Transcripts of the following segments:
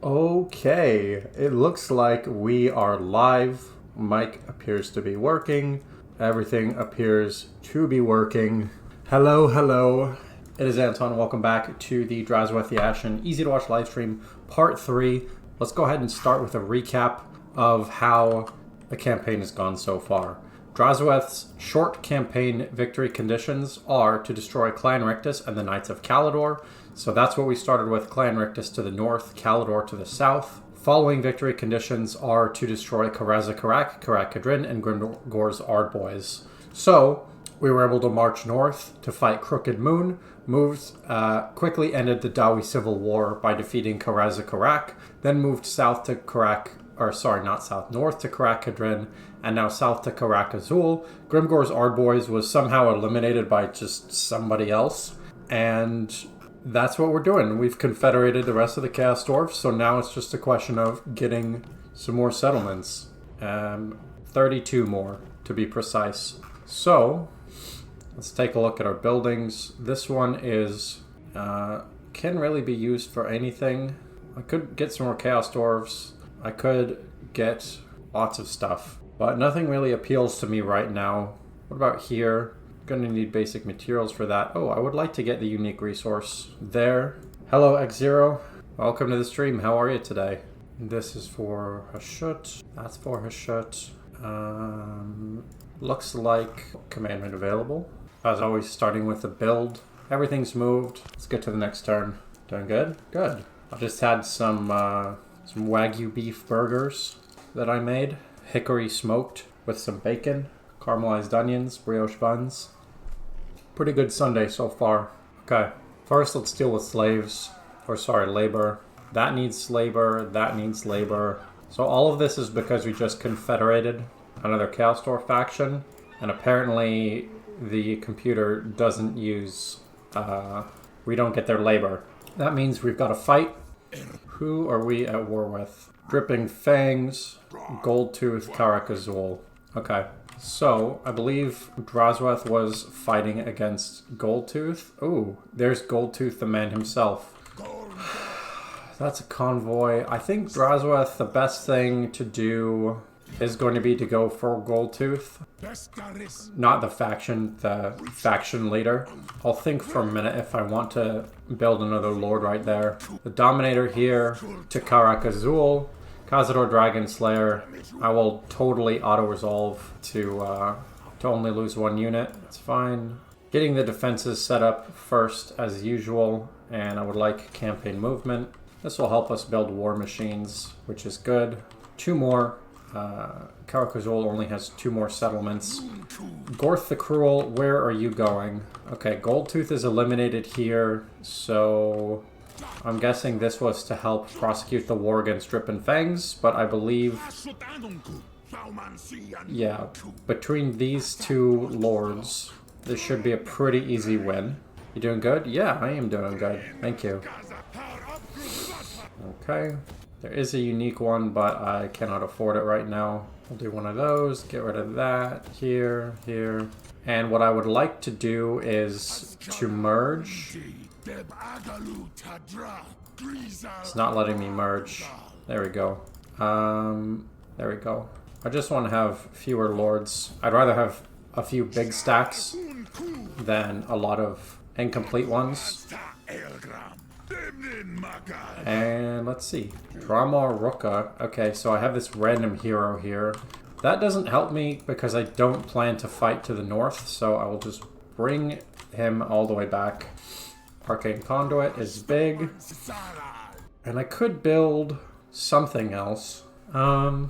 Okay, it looks like we are live. Mic appears to be working. Everything appears to be working. Hello, hello. It is Anton. Welcome back to the Drazhoath the Ashen Easy to Watch live stream, part 3. Let's go ahead and start with a recap of how the campaign has gone so far. Drazhoath's short campaign victory conditions are to destroy Clan Rictus and the Knights of Caledor. So that's what we started with, Clan Rictus to the north, Caledor to the south. Following victory conditions are to destroy Karaz-a-Karak, Karak-Kadrin, and Grimgor's Ardboys. So we were able to march north to fight Crooked Moon, quickly ended the Dawi Civil War by defeating Karaz-a-Karak, then moved south to north to Karak-Kadrin, and now south to Karak-Azul. Grimgor's Ardboys was somehow eliminated by just somebody else, and that's what we're doing. We've confederated the rest of the Chaos Dwarfs, so now it's just a question of getting some more settlements. 32 more, to be precise. So, let's take a look at our buildings. This one can really be used for anything. I could get some more Chaos Dwarfs. I could get lots of stuff, but nothing really appeals to me right now. What about here? Gonna need basic materials for that. Oh, I would like to get the unique resource there. Hello, X0. Welcome to the stream. How are you today? This is for Hashut. That's for Hashut. Looks like commandment available. As always, starting with the build. Everything's moved. Let's get to the next turn. Doing good? Good. I just had some Wagyu beef burgers that I made. Hickory smoked with some bacon. Caramelized onions, brioche buns. Pretty good Sunday so far. Okay, first let's deal with labor. That needs labor, that needs labor. So all of this is because we just confederated another Chaos Dwarf faction, and apparently the computer doesn't use, we don't get their labor. That means we've got to fight. Who are we at war with? Dripping Fangs, Goldtooth, Karak-Azul. Okay. So, I believe Drazhoath was fighting against Goldtooth. Ooh, there's Goldtooth, the man himself. That's a convoy. I think Drazhoath, the best thing to do is going to be to go for Goldtooth. Not the faction leader. I'll think for a minute if I want to build another lord right there. The Dominator here to Karak-Azul. Cazador Dragon Slayer, I will totally auto-resolve to only lose one unit. It's fine. Getting the defenses set up first as usual, and I would like campaign movement. This will help us build war machines, which is good. 2 more. Karak-Azul only has 2 more settlements. Gorth the Cruel, where are you going? Okay, Goldtooth is eliminated here, so I'm guessing this was to help prosecute the war against Dripping Fangs, but I believe, yeah, between these 2 lords, this should be a pretty easy win. You doing good? Yeah, I am doing good. Thank you. Okay. There is a unique one, but I cannot afford it right now. I'll do one of those, get rid of that, here. And what I would like to do is to merge. It's not letting me merge. There we go. There we go. I just want to have fewer lords. I'd rather have a few big stacks than a lot of incomplete ones. And let's see. Dramar Ruka. Okay, so I have this random hero here. That doesn't help me because I don't plan to fight to the north, so I will just bring him all the way back. Arcane Conduit is big. And I could build something else. I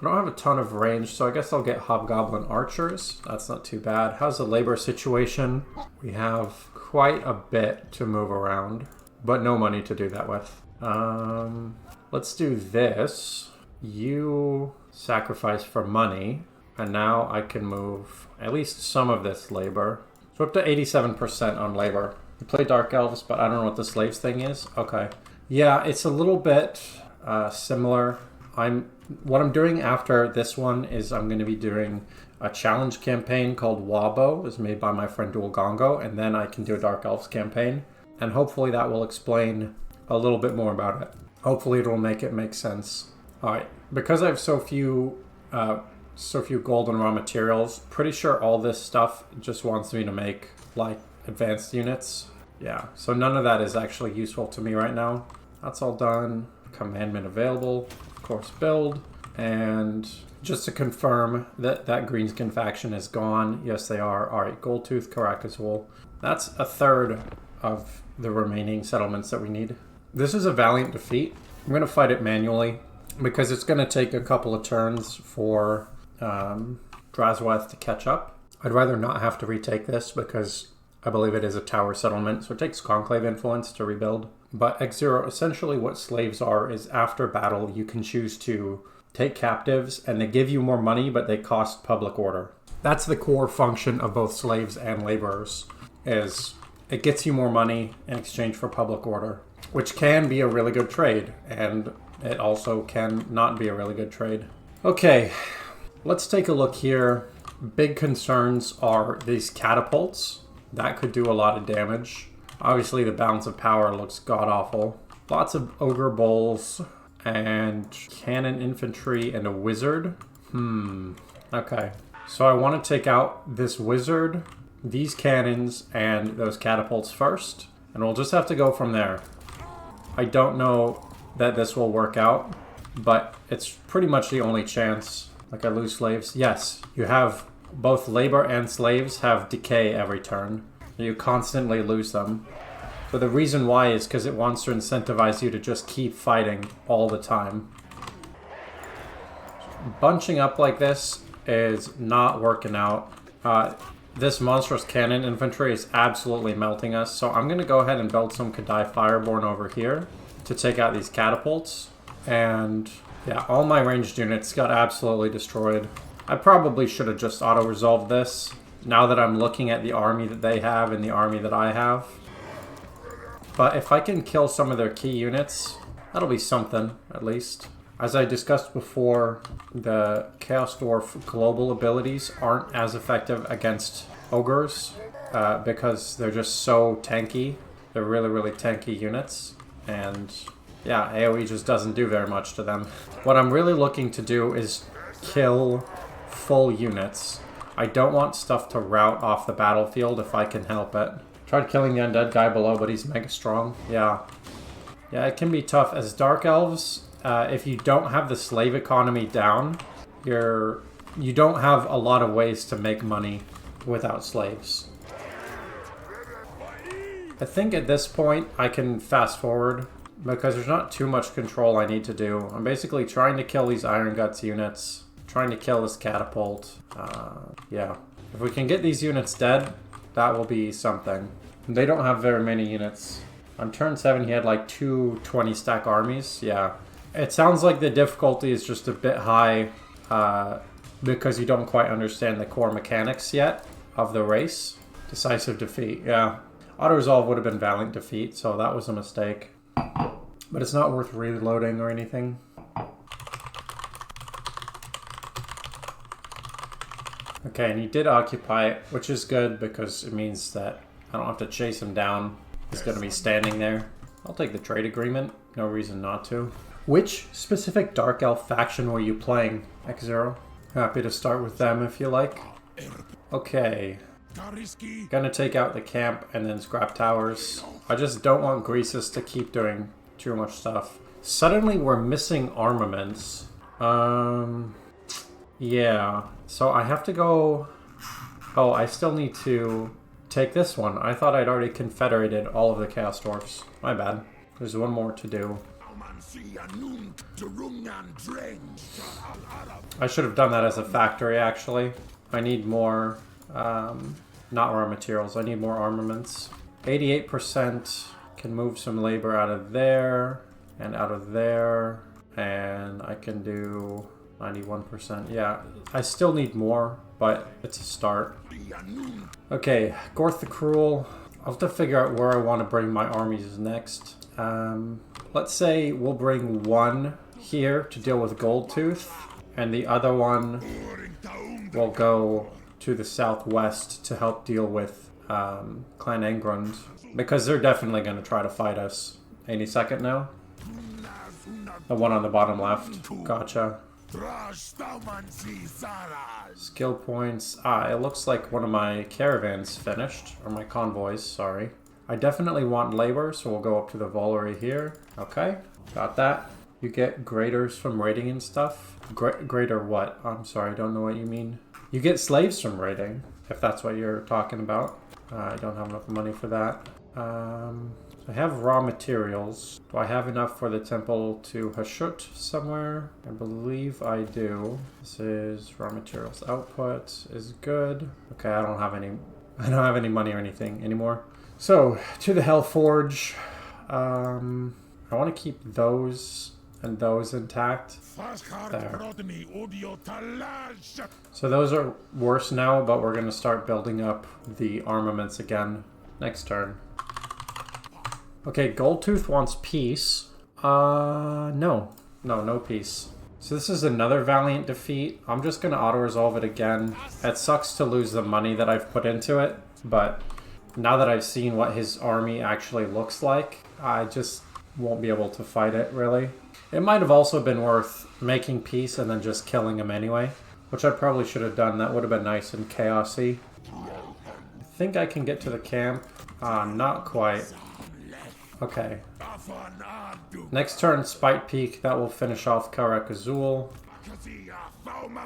don't have a ton of range, so I guess I'll get Hobgoblin Archers. That's not too bad. How's the labor situation? We have quite a bit to move around, but no money to do that with. Let's do this. You sacrifice for money, and now I can move at least some of this labor. So up to 87% on labor. We play Dark Elves, but I don't know what the slaves thing is. Okay. Yeah, it's a little bit similar. What I'm doing after this one is I'm going to be doing a challenge campaign called Wabo. It's made by my friend Dual Gongo, and then I can do a Dark Elves campaign. And hopefully that will explain a little bit more about it. Hopefully it'll make it make sense. Alright, because I have so few gold and raw materials, pretty sure all this stuff just wants me to make, like, advanced units. Yeah, so none of that is actually useful to me right now. That's all done. Commandment available. Of course, build. And just to confirm that that Greenskin faction is gone. Yes, they are. Alright, Goldtooth, Caracaswool. That's a third of the remaining settlements that we need. This is a valiant defeat. I'm going to fight it manually because it's going to take a couple of turns for Drazhoath to catch up. I'd rather not have to retake this because I believe it is a tower settlement, so it takes Conclave influence to rebuild. But X0, essentially what slaves are is after battle you can choose to take captives and they give you more money but they cost public order. That's the core function of both slaves and laborers, is it gets you more money in exchange for public order, which can be a really good trade, and it also can not be a really good trade. Okay, let's take a look here. Big concerns are these catapults. That could do a lot of damage. Obviously the balance of power looks god-awful. Lots of ogre bowls and cannon infantry and a wizard. Okay. So I want to take out this wizard, these cannons, and those catapults first. And we'll just have to go from there. I don't know that this will work out, but it's pretty much the only chance. Like I lose slaves. Yes, you have both labor and slaves have decay every turn. You constantly lose them. But the reason why is because it wants to incentivize you to just keep fighting all the time. Bunching up like this is not working out. This monstrous cannon infantry is absolutely melting us, so I'm going to go ahead and build some Kadai Fireborn over here to take out these catapults. And yeah, all my ranged units got absolutely destroyed. I probably should have just auto-resolved this, now that I'm looking at the army that they have and the army that I have. But if I can kill some of their key units, that'll be something, at least. As I discussed before, the Chaos Dwarf global abilities aren't as effective against ogres because they're just so tanky. They're really, really tanky units. And yeah, AoE just doesn't do very much to them. What I'm really looking to do is kill full units. I don't want stuff to rout off the battlefield if I can help it. Tried killing the undead guy below, but he's mega strong. Yeah, it can be tough. As Dark Elves, if you don't have the slave economy down, you don't have a lot of ways to make money without slaves. I think at this point I can fast forward because there's not too much control I need to do. I'm basically trying to kill these Iron Guts units, trying to kill this catapult. Yeah, if we can get these units dead, that will be something. They don't have very many units. On turn 7 he had like 2 20-stack armies. Yeah, it sounds like the difficulty is just a bit high because you don't quite understand the core mechanics yet of the race. Decisive defeat, yeah. Auto-resolve would have been valiant defeat, so that was a mistake. But it's not worth reloading or anything. Okay, and he did occupy it, which is good because it means that I don't have to chase him down. He's going to be standing there. I'll take the trade agreement. No reason not to. Which specific Dark Elf faction were you playing, X0? Happy to start with them if you like. Okay. Gonna take out the camp and then scrap towers. I just don't want Greasus to keep doing too much stuff. Suddenly we're missing armaments. Yeah. So I have to go... Oh, I still need to take this one. I thought I'd already confederated all of the Chaos Dwarfs. My bad. There's one more to do. I should have done that as a factory, actually. I need more... not raw materials. I need more armaments. 88% can move some labor out of there and out of there. And I can do 91%. Yeah, I still need more, but it's a start. Okay, Gorth the Cruel. I'll have to figure out where I want to bring my armies next. Let's say we'll bring one here to deal with Goldtooth, and the other one will go to the southwest to help deal with Clan Engrund, because they're definitely going to try to fight us. 82nd now. The one on the bottom left. Gotcha. Skill points. It looks like one of my caravans finished. Or my convoys, sorry. I definitely want labor, so we'll go up to the Volary here. Okay, got that. You get graders from raiding and stuff. Grader what? I'm sorry, I don't know what you mean. You get slaves from raiding, if that's what you're talking about. I don't have enough money for that. I have raw materials. Do I have enough for the temple to Hashut somewhere? I believe I do. This is raw materials output is good. Okay, I don't have any money or anything anymore. So, to the Hellforge. I want to keep those and those intact. There. So those are worse now, but we're going to start building up the armaments again next turn. Okay, Goldtooth wants peace. No, no peace. So this is another Valiant defeat. I'm just going to auto-resolve it again. It sucks to lose the money that I've put into it, but now that I've seen what his army actually looks like, I just won't be able to fight it, really. It might have also been worth making peace and then just killing him anyway, which I probably should have done. That would have been nice and chaosy. I think I can get to the camp. Not quite. Okay. Next turn, Spite Peak. That will finish off Karak Azul.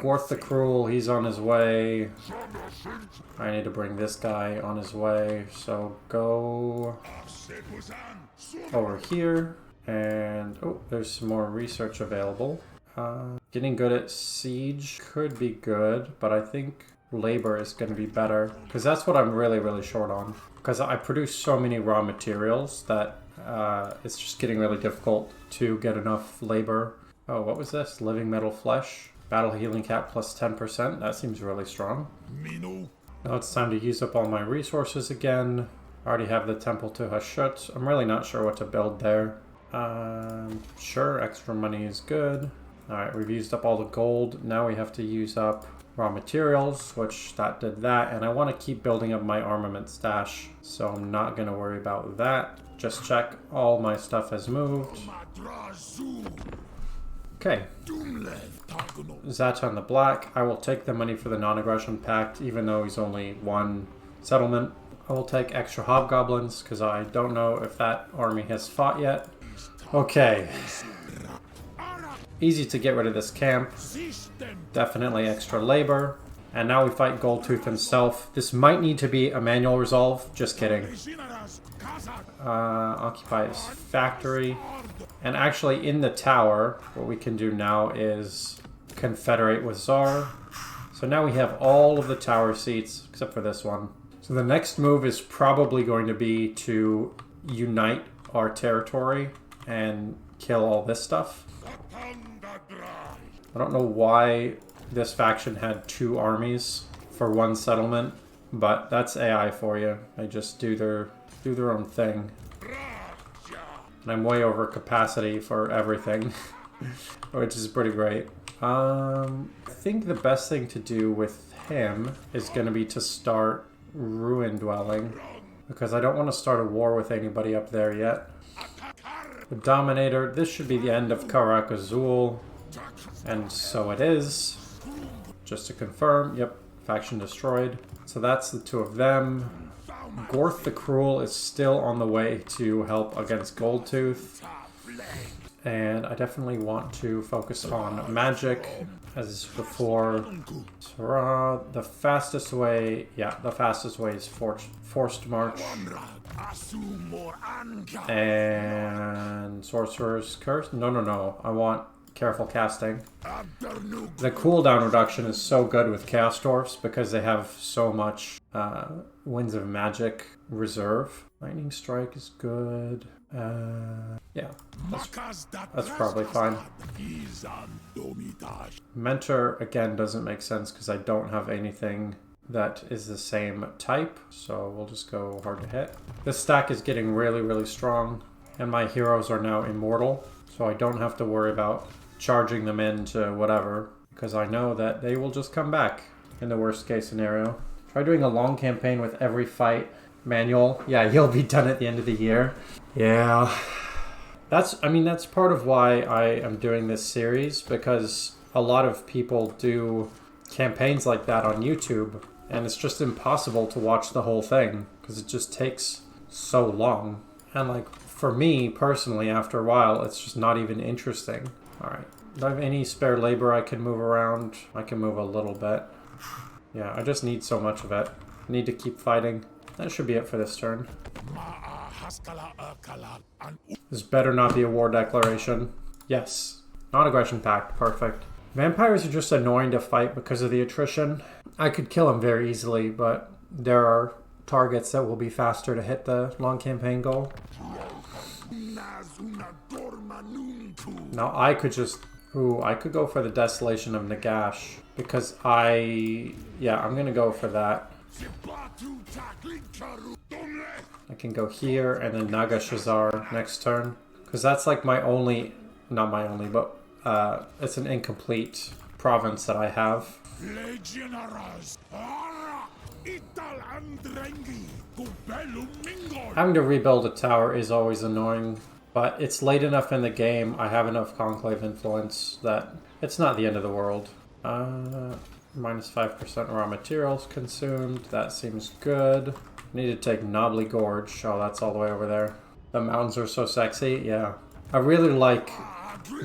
Dwarf the Cruel, he's on his way. I need to bring this guy on his way. So go over here. And, oh, there's some more research available. Getting good at siege could be good, but I think labor is going to be better. Because that's what I'm really, really short on. Because I produce so many raw materials that it's just getting really difficult to get enough labor. Oh, what was this? Living Metal Flesh. Battle Healing Cap plus 10%. That seems really strong. Now it's time to use up all my resources again. I already have the Temple to Hashut. I'm really not sure what to build there. Sure, extra money is good. Alright, we've used up all the gold. Now we have to use up raw materials, which that did that. And I want to keep building up my armament stash, so I'm not going to worry about that. Just check all my stuff has moved. Okay. Zatan the Black. I will take the money for the non-aggression pact, even though he's only one settlement. I will take extra hobgoblins, because I don't know if that army has fought yet. Okay. Easy to get rid of this camp. Definitely extra labor. And now we fight Goldtooth himself. This might need to be a manual resolve. Just kidding. Occupy his factory. And actually in the tower, what we can do now is confederate with Tsar. So now we have all of the tower seats, except for this one. So the next move is probably going to be to unite our territory and kill all this stuff. I don't know why this faction had 2 armies for 1 settlement, but that's AI for you. They just do their own thing. And I'm way over capacity for everything, which is pretty great. I think the best thing to do with him is going to be to start Ruin Dwelling, because I don't want to start a war with anybody up there yet. The Dominator, this should be the end of Karak Azul, and so it is. Just to confirm, yep, faction destroyed. So that's the 2 of them. Gorth the Cruel is still on the way to help against Goldtooth. And I definitely want to focus on magic, as before. So, the fastest way, the fastest way is Forced March. And Sorcerer's Curse? No. I want Careful Casting. The cooldown reduction is so good with Chaos Dwarfs because they have so much Winds of Magic reserve. Lightning Strike is good. Yeah, that's probably fine. Mentor, again, doesn't make sense because I don't have anything that is the same type, so we'll just go hard to hit. This stack is getting really, really strong, and my heroes are now immortal, so I don't have to worry about charging them into whatever, because I know that they will just come back in the worst case scenario. Try doing a long campaign with every fight manual. Yeah, you'll be done at the end of the year. Yeah, That's part of why I am doing this series, because a lot of people do campaigns like that on YouTube, and it's just impossible to watch the whole thing because it just takes so long. And like for me personally, after a while, it's just not even interesting. All right, do I have any spare labor I can move around? I can move a little bit. Yeah, I just need so much of it. I need to keep fighting. That should be it for this turn. This better not be a war declaration. Yes. Non-aggression pact. Perfect. Vampires are just annoying to fight because of the attrition. I could kill them very easily, but there are targets that will be faster to hit the long campaign goal. Now I could just... Ooh, I could go for the Desolation of Nagash, because I'm gonna go for that. I can go here and then Naga Shazar next turn, because that's like my only, not my only, but it's an incomplete province that I have. Having to rebuild a tower is always annoying, but it's late enough in the game, I have enough Conclave influence that it's not the end of the world. Minus 5% raw materials consumed, that seems good. Need to take Knobbly Gorge, oh that's all the way over there. The mountains are so sexy, yeah. I really like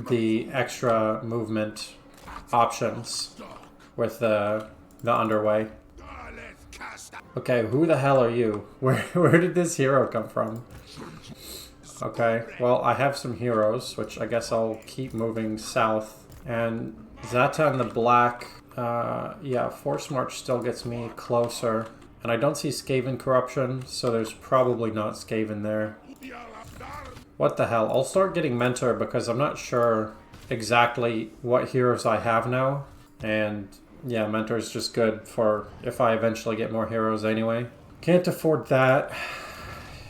the extra movement options with the underway. Okay, who the hell are you? Where did this hero come from? Okay, well I have some heroes, which I guess I'll keep moving south. And Zatan the Black, yeah, Force March still gets me closer. And I don't see Skaven Corruption, so there's probably not Skaven there. What the hell? I'll start getting Mentor because I'm not sure exactly what heroes I have now. And yeah, Mentor is just good for if I eventually get more heroes anyway. Can't afford that.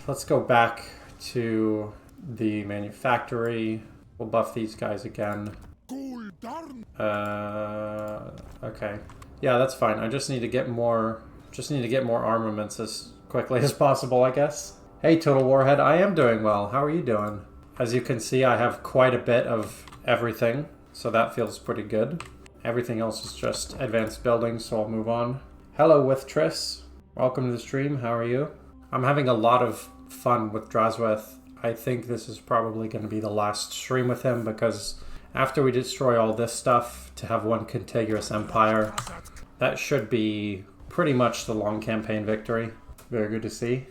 Let's go back to the manufactory. We'll buff these guys again. Okay. Yeah, that's fine. I just need to get more armaments as quickly as possible, I guess. Hey, Total Warhead, I am doing well. How are you doing? As you can see, I have quite a bit of everything, so that feels pretty good. Everything else is just advanced building, so I'll move on. Hello, Withtriss. Welcome to the stream. How are you? I'm having a lot of fun with Drazhoath. I think this is probably going to be the last stream with him, because after we destroy all this stuff, to have one contiguous empire, that should be pretty much the long campaign victory. Very good to see.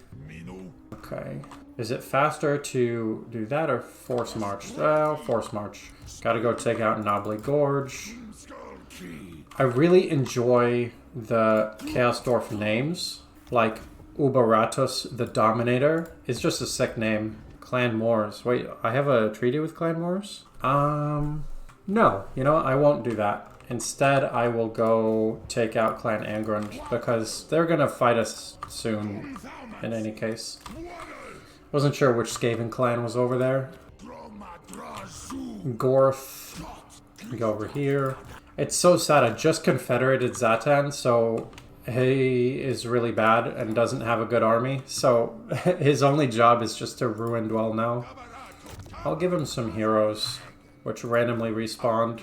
Okay. Is it faster to do that or Force March? Oh, Force March. Gotta go take out Knobbly Gorge. I really enjoy the Chaos Dwarf names. Like Ubaratus the Dominator is just a sick name. Clan Moors. Wait, I have a treaty with Clan Moors? No. You know what? I won't do that. Instead, I will go take out Clan Angrund, because they're gonna fight us soon, in any case. Wasn't sure which Skaven clan was over there. Gorth. Go over here. It's so sad, I just confederated Zatan, so he is really bad and doesn't have a good army. So his only job is just to ruin Dwell now. I'll give him some heroes, which randomly respawned.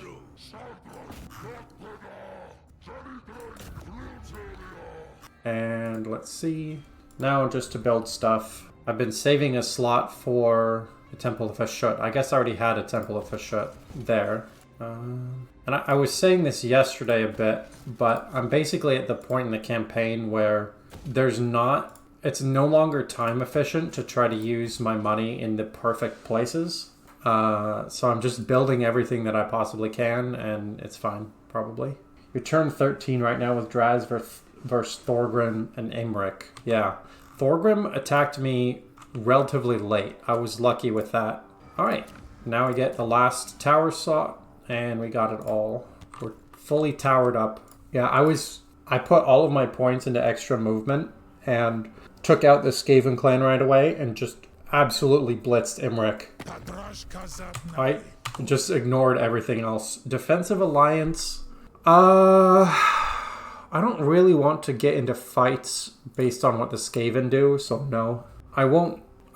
And let's see. Now just to build stuff. I've been saving a slot for the Temple of Hashut. I guess I already had a Temple of Hashut there. And I was saying this yesterday a bit, but I'm basically at the point in the campaign where it's no longer time efficient to try to use my money in the perfect places. So I'm just building everything that I possibly can, and it's fine, probably. You're turn 13 right now with Draz versus Thorgrim and Imric. Yeah. Thorgrim attacked me relatively late. I was lucky with that. Alright. Now we get the last tower slot, and we got it all. We're fully towered up. Yeah, I put all of my points into extra movement, and took out the Skaven clan right away, and just absolutely blitzed Imric. I just ignored everything else. Defensive alliance. I don't really want to get into fights based on what the Skaven do, so no. I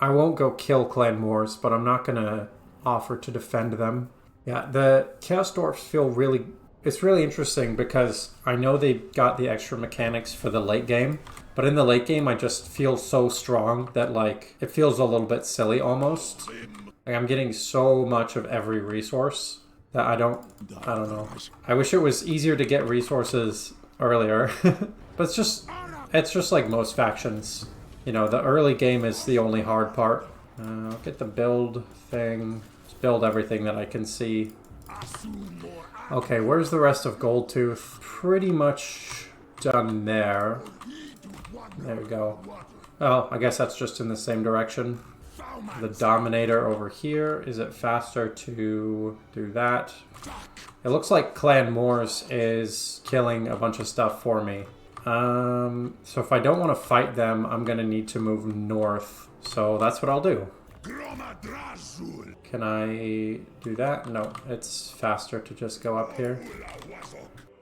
I won't go kill Clan Wars, but I'm not gonna offer to defend them. Yeah, the Chaos Dwarfs feel really... It's really interesting because I know they got the extra mechanics for the late game, but in the late game I just feel so strong that like it feels a little bit silly almost. Like I'm getting so much of every resource that I don't know. I wish it was easier to get resources earlier, but it's just like most factions. You know, the early game is the only hard part. I'll get the build thing. Just build everything that I can see. Okay, where's the rest of Goldtooth? Pretty much done there. There we go. Oh, I guess that's just in the same direction. The Dominator over here. Is it faster to do that? It looks like Clan Moors is killing a bunch of stuff for me. So if I don't want to fight them, I'm going to need to move north. So that's what I'll do. Can I do that? No, it's faster to just go up here.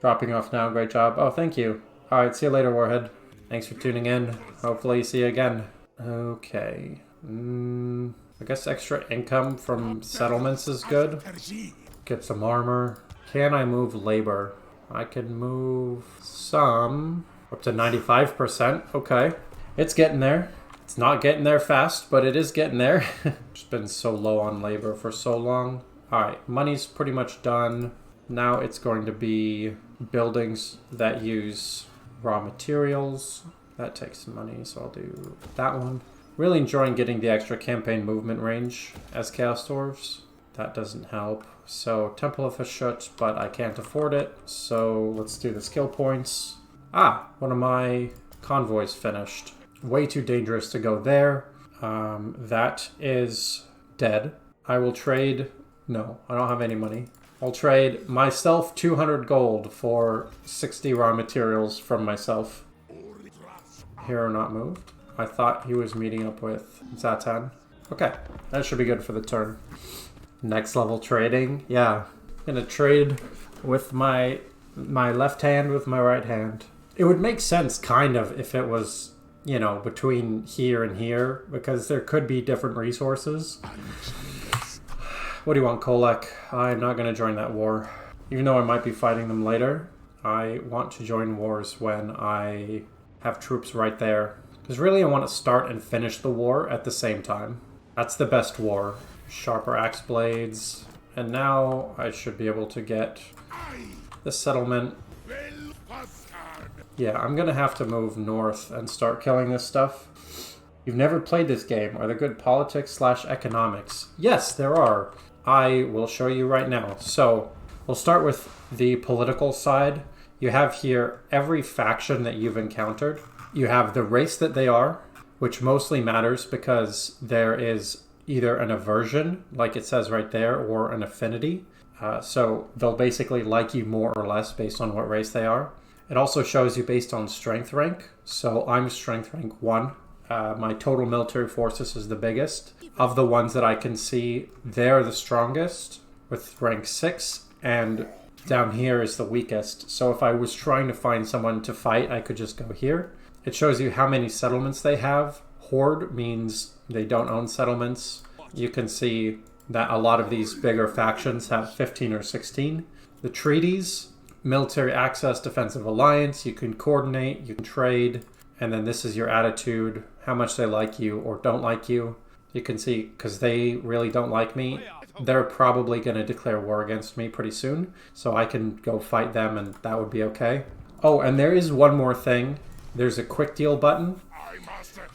Dropping off now, great job. Oh, thank you. Alright, see you later, Warhead. Thanks for tuning in. Hopefully see you again. Okay. I guess extra income from settlements is good. Get some armor. Can I move labor? I can move some. Up to 95%. Okay. It's getting there. It's not getting there fast, but it is getting there. Just been so low on labor for so long. Alright, money's pretty much done. Now it's going to be buildings that use raw materials. That takes some money, so I'll do that one. Really enjoying getting the extra campaign movement range as Chaos Dwarfs. That doesn't help. So, Temple of Hashut, but I can't afford it. So, let's do the skill points. Ah, one of my convoys finished. Way too dangerous to go there. That is dead. I will trade... No, I don't have any money. I'll trade myself 200 gold for 60 raw materials from myself. Hero not moved. I thought he was meeting up with Zatan. Okay, that should be good for the turn. Next level trading. Yeah, I'm gonna trade with my left hand with my right hand. It would make sense, kind of, if it was, you know, between here and here, because there could be different resources. What do you want, Kolek? I'm not going to join that war. Even though I might be fighting them later, I want to join wars when I have troops right there. Because really I want to start and finish the war at the same time. That's the best war. Sharper axe blades. And now I should be able to get the settlement. Yeah, I'm going to have to move north and start killing this stuff. You've never played this game. Are there good politics/economics? Yes, there are. I will show you right now. So, we'll start with the political side. You have here every faction that you've encountered. You have the race that they are, which mostly matters because there is either an aversion, like it says right there, or an affinity. So, they'll basically like you more or less based on what race they are. It also shows you based on strength rank. So, I'm strength rank 1. My total military forces is the biggest. Of the ones that I can see, they're the strongest with rank 6, and down here is the weakest. So if I was trying to find someone to fight, I could just go here. It shows you how many settlements they have. Horde means they don't own settlements. You can see that a lot of these bigger factions have 15 or 16. The treaties, military access, defensive alliance, you can coordinate, you can trade. And then this is your attitude, how much they like you or don't like you. You can see, because they really don't like me, they're probably going to declare war against me pretty soon. So I can go fight them and that would be okay. Oh, and there is one more thing. There's a quick deal button,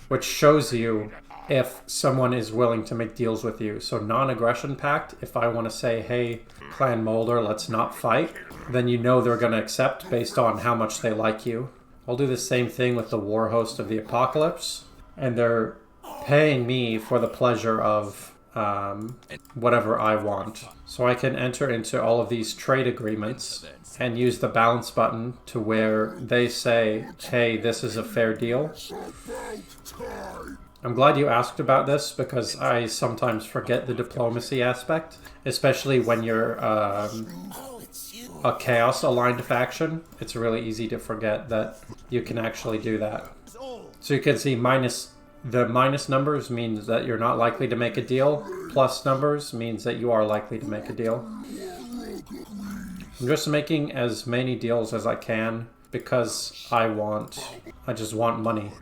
which shows you if someone is willing to make deals with you. So non-aggression pact, if I want to say, hey, Clan Molder, let's not fight, then you know they're going to accept based on how much they like you. I'll do the same thing with the War Host of the Apocalypse, and they're paying me for the pleasure of whatever I want. So I can enter into all of these trade agreements and use the balance button to where they say, hey, this is a fair deal. I'm glad you asked about this because I sometimes forget the diplomacy aspect, especially when you're a Chaos aligned faction. It's really easy to forget that you can actually do that. So you can see minus The minus numbers means that you're not likely to make a deal. Plus numbers means that you are likely to make a deal. I'm just making as many deals as I can because I just want money.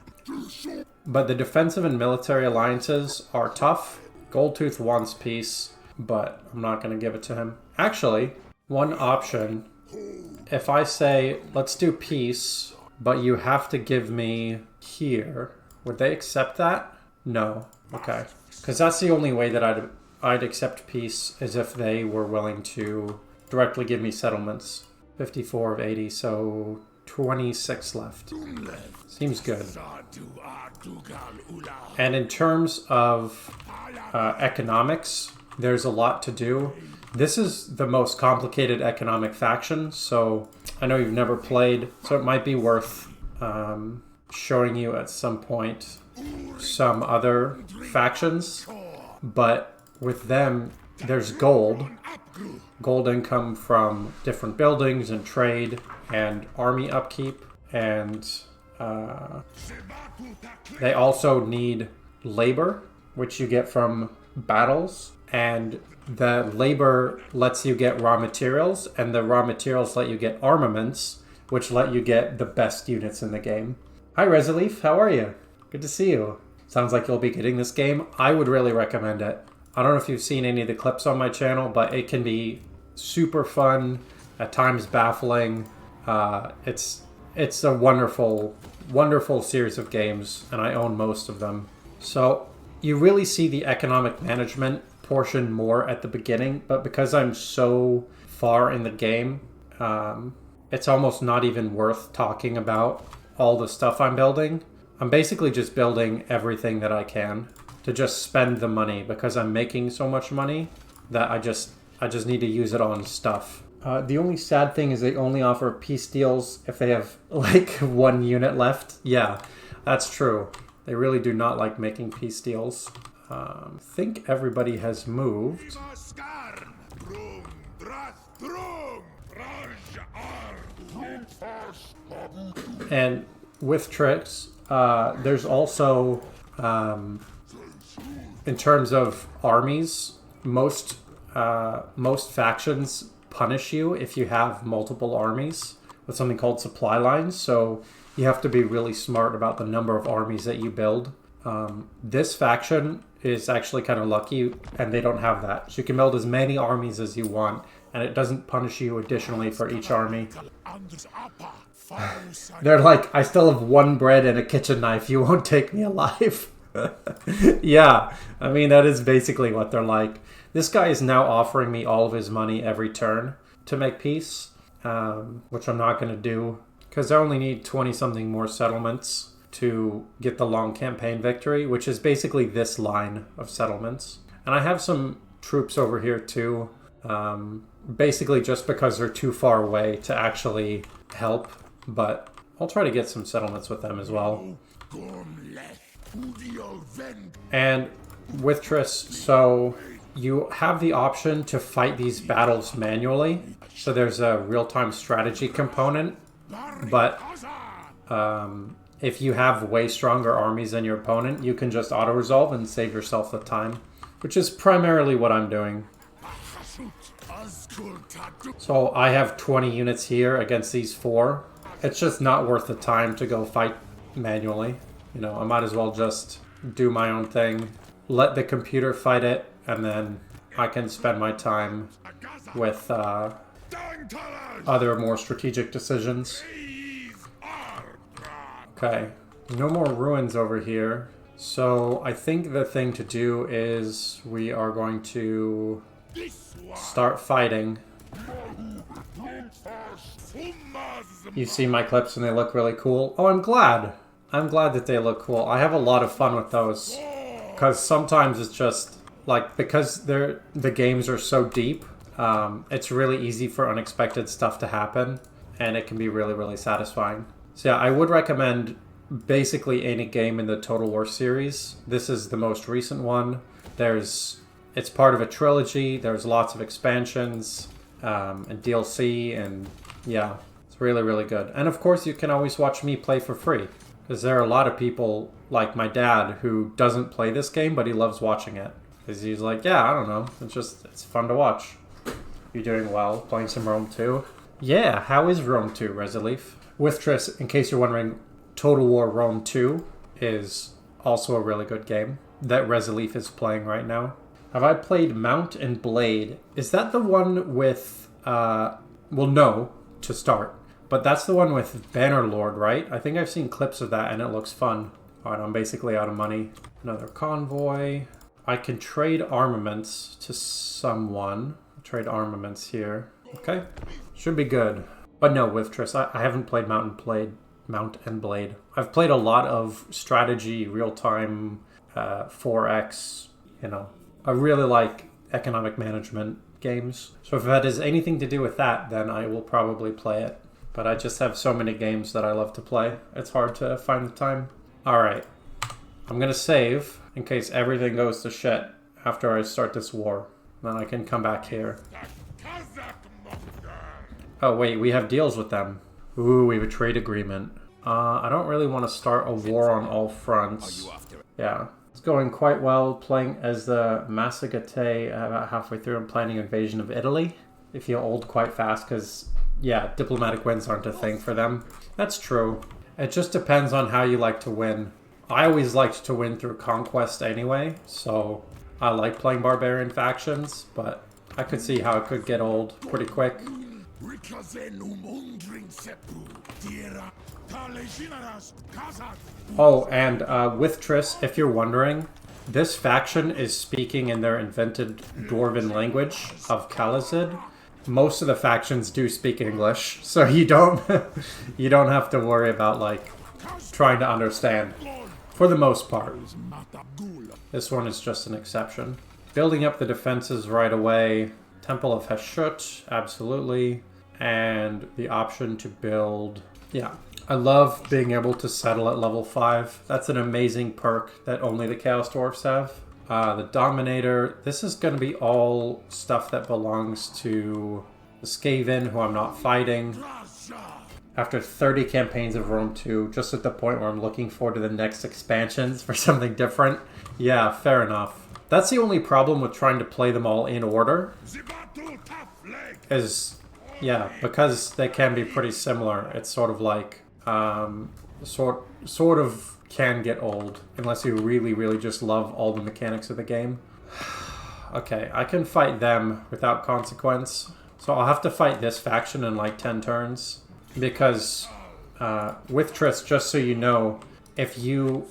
But the defensive and military alliances are tough. Goldtooth wants peace, but I'm not going to give it to him. Actually, one option, if I say, let's do peace, but you have to give me here, would they accept that? No. Okay. Because that's the only way that I'd accept peace, is if they were willing to directly give me settlements. 54 of 80, so 26 left. Seems good. And in terms of economics, there's a lot to do. This is the most complicated economic faction, so I know you've never played, so it might be worth showing you at some point some other factions. But with them, there's gold income from different buildings and trade and army upkeep, and they also need labor, which you get from battles, and the labor lets you get raw materials, and the raw materials let you get armaments, which let you get the best units in the game. Hi Resolif, how are you? Good to see you. Sounds like you'll be getting this game. I would really recommend it. I don't know if you've seen any of the clips on my channel, but it can be super fun, at times baffling. It's a wonderful, wonderful series of games, and I own most of them. So you really see the economic management portion more at the beginning, but because I'm so far in the game, it's almost not even worth talking about all the stuff I'm building. I'm basically just building everything that I can to just spend the money, because I'm making so much money that I just need to use it on stuff. The only sad thing is they only offer peace deals if they have like one unit left. Yeah, that's true. They really do not like making peace deals. I think everybody has moved. And with tricks, there's also, in terms of armies, most factions punish you if you have multiple armies with something called supply lines. So you have to be really smart about the number of armies that you build. This faction is actually kind of lucky, and they don't have that. So you can build as many armies as you want, and it doesn't punish you additionally for each army. They're like, I still have one bread and a kitchen knife. You won't take me alive. Yeah, I mean, that is basically what they're like. This guy is now offering me all of his money every turn to make peace, which I'm not going to do, because I only need 20-something more settlements to get the long campaign victory, which is basically this line of settlements. And I have some troops over here too, basically just because they're too far away to actually help, but I'll try to get some settlements with them as well. And with Triss, so you have the option to fight these battles manually. So there's a real-time strategy component, but if you have way stronger armies than your opponent, you can just auto-resolve and save yourself the time, which is primarily what I'm doing. So I have 20 units here against these 4. It's just not worth the time to go fight manually. You know, I might as well just do my own thing, let the computer fight it, and then I can spend my time with other more strategic decisions. Okay, no more ruins over here. So I think the thing to do is we are going to start fighting. You see my clips and they look really cool. Oh, I'm glad. I'm glad that they look cool. I have a lot of fun with those, because sometimes it's just like, because the games are so deep, it's really easy for unexpected stuff to happen, and it can be really, really satisfying. So yeah, I would recommend basically any game in the Total War series. This is the most recent one. It's part of a trilogy. There's lots of expansions and DLC, and yeah, it's really, really good. And of course, you can always watch me play for free. Because there are a lot of people, like my dad, who doesn't play this game, but he loves watching it. Because he's like, yeah, I don't know. It's fun to watch. You're doing well, playing some Rome 2. Yeah, how is Rome 2, Resilief? With Triss, in case you're wondering, Total War Rome 2 is also a really good game that Resilief is playing right now. Have I played Mount and Blade? Is that the one with, well, no, to start. But that's the one with Bannerlord, right? I think I've seen clips of that and it looks fun. Alright, I'm basically out of money. Another convoy. I can trade armaments to someone. Trade armaments here. Okay. Should be good. But no, with Triss, I haven't played Mount and Blade. I've played a lot of strategy, real-time, 4X, you know. I really like economic management games. So if that has anything to do with that, then I will probably play it. But I just have so many games that I love to play. It's hard to find the time. Alright. I'm gonna save in case everything goes to shit after I start this war. Then I can come back here. Oh wait, we have deals with them. Ooh, we have a trade agreement. I don't really want to start a war on all fronts. Yeah. It's going quite well, playing as the Massagate about halfway through and planning invasion of Italy. They feel old quite fast because, yeah, diplomatic wins aren't a thing for them. That's true. It just depends on how you like to win. I always liked to win through conquest anyway, so I like playing barbarian factions, but I could see how it could get old pretty quick. Oh, and with Triss, if you're wondering, this faction is speaking in their invented Dwarven language of Khalazid. Most of the factions do speak English, so you don't have to worry about like trying to understand. For the most part. This one is just an exception. Building up the defenses right away. Temple of Heshut, absolutely. And the option to build... Yeah. I love being able to settle at level 5. That's an amazing perk that only the Chaos Dwarfs have. The Dominator. This is going to be all stuff that belongs to the Skaven, who I'm not fighting. After 30 campaigns of Rome 2, just at the point where I'm looking forward to the next expansions for something different. Yeah, fair enough. That's the only problem with trying to play them all in order. Is, yeah, because they can be pretty similar. It's sort of like, sort of can get old. Unless you really, really just love all the mechanics of the game. Okay, I can fight them without consequence. So I'll have to fight this faction in like 10 turns. Because with Triss, just so you know, if you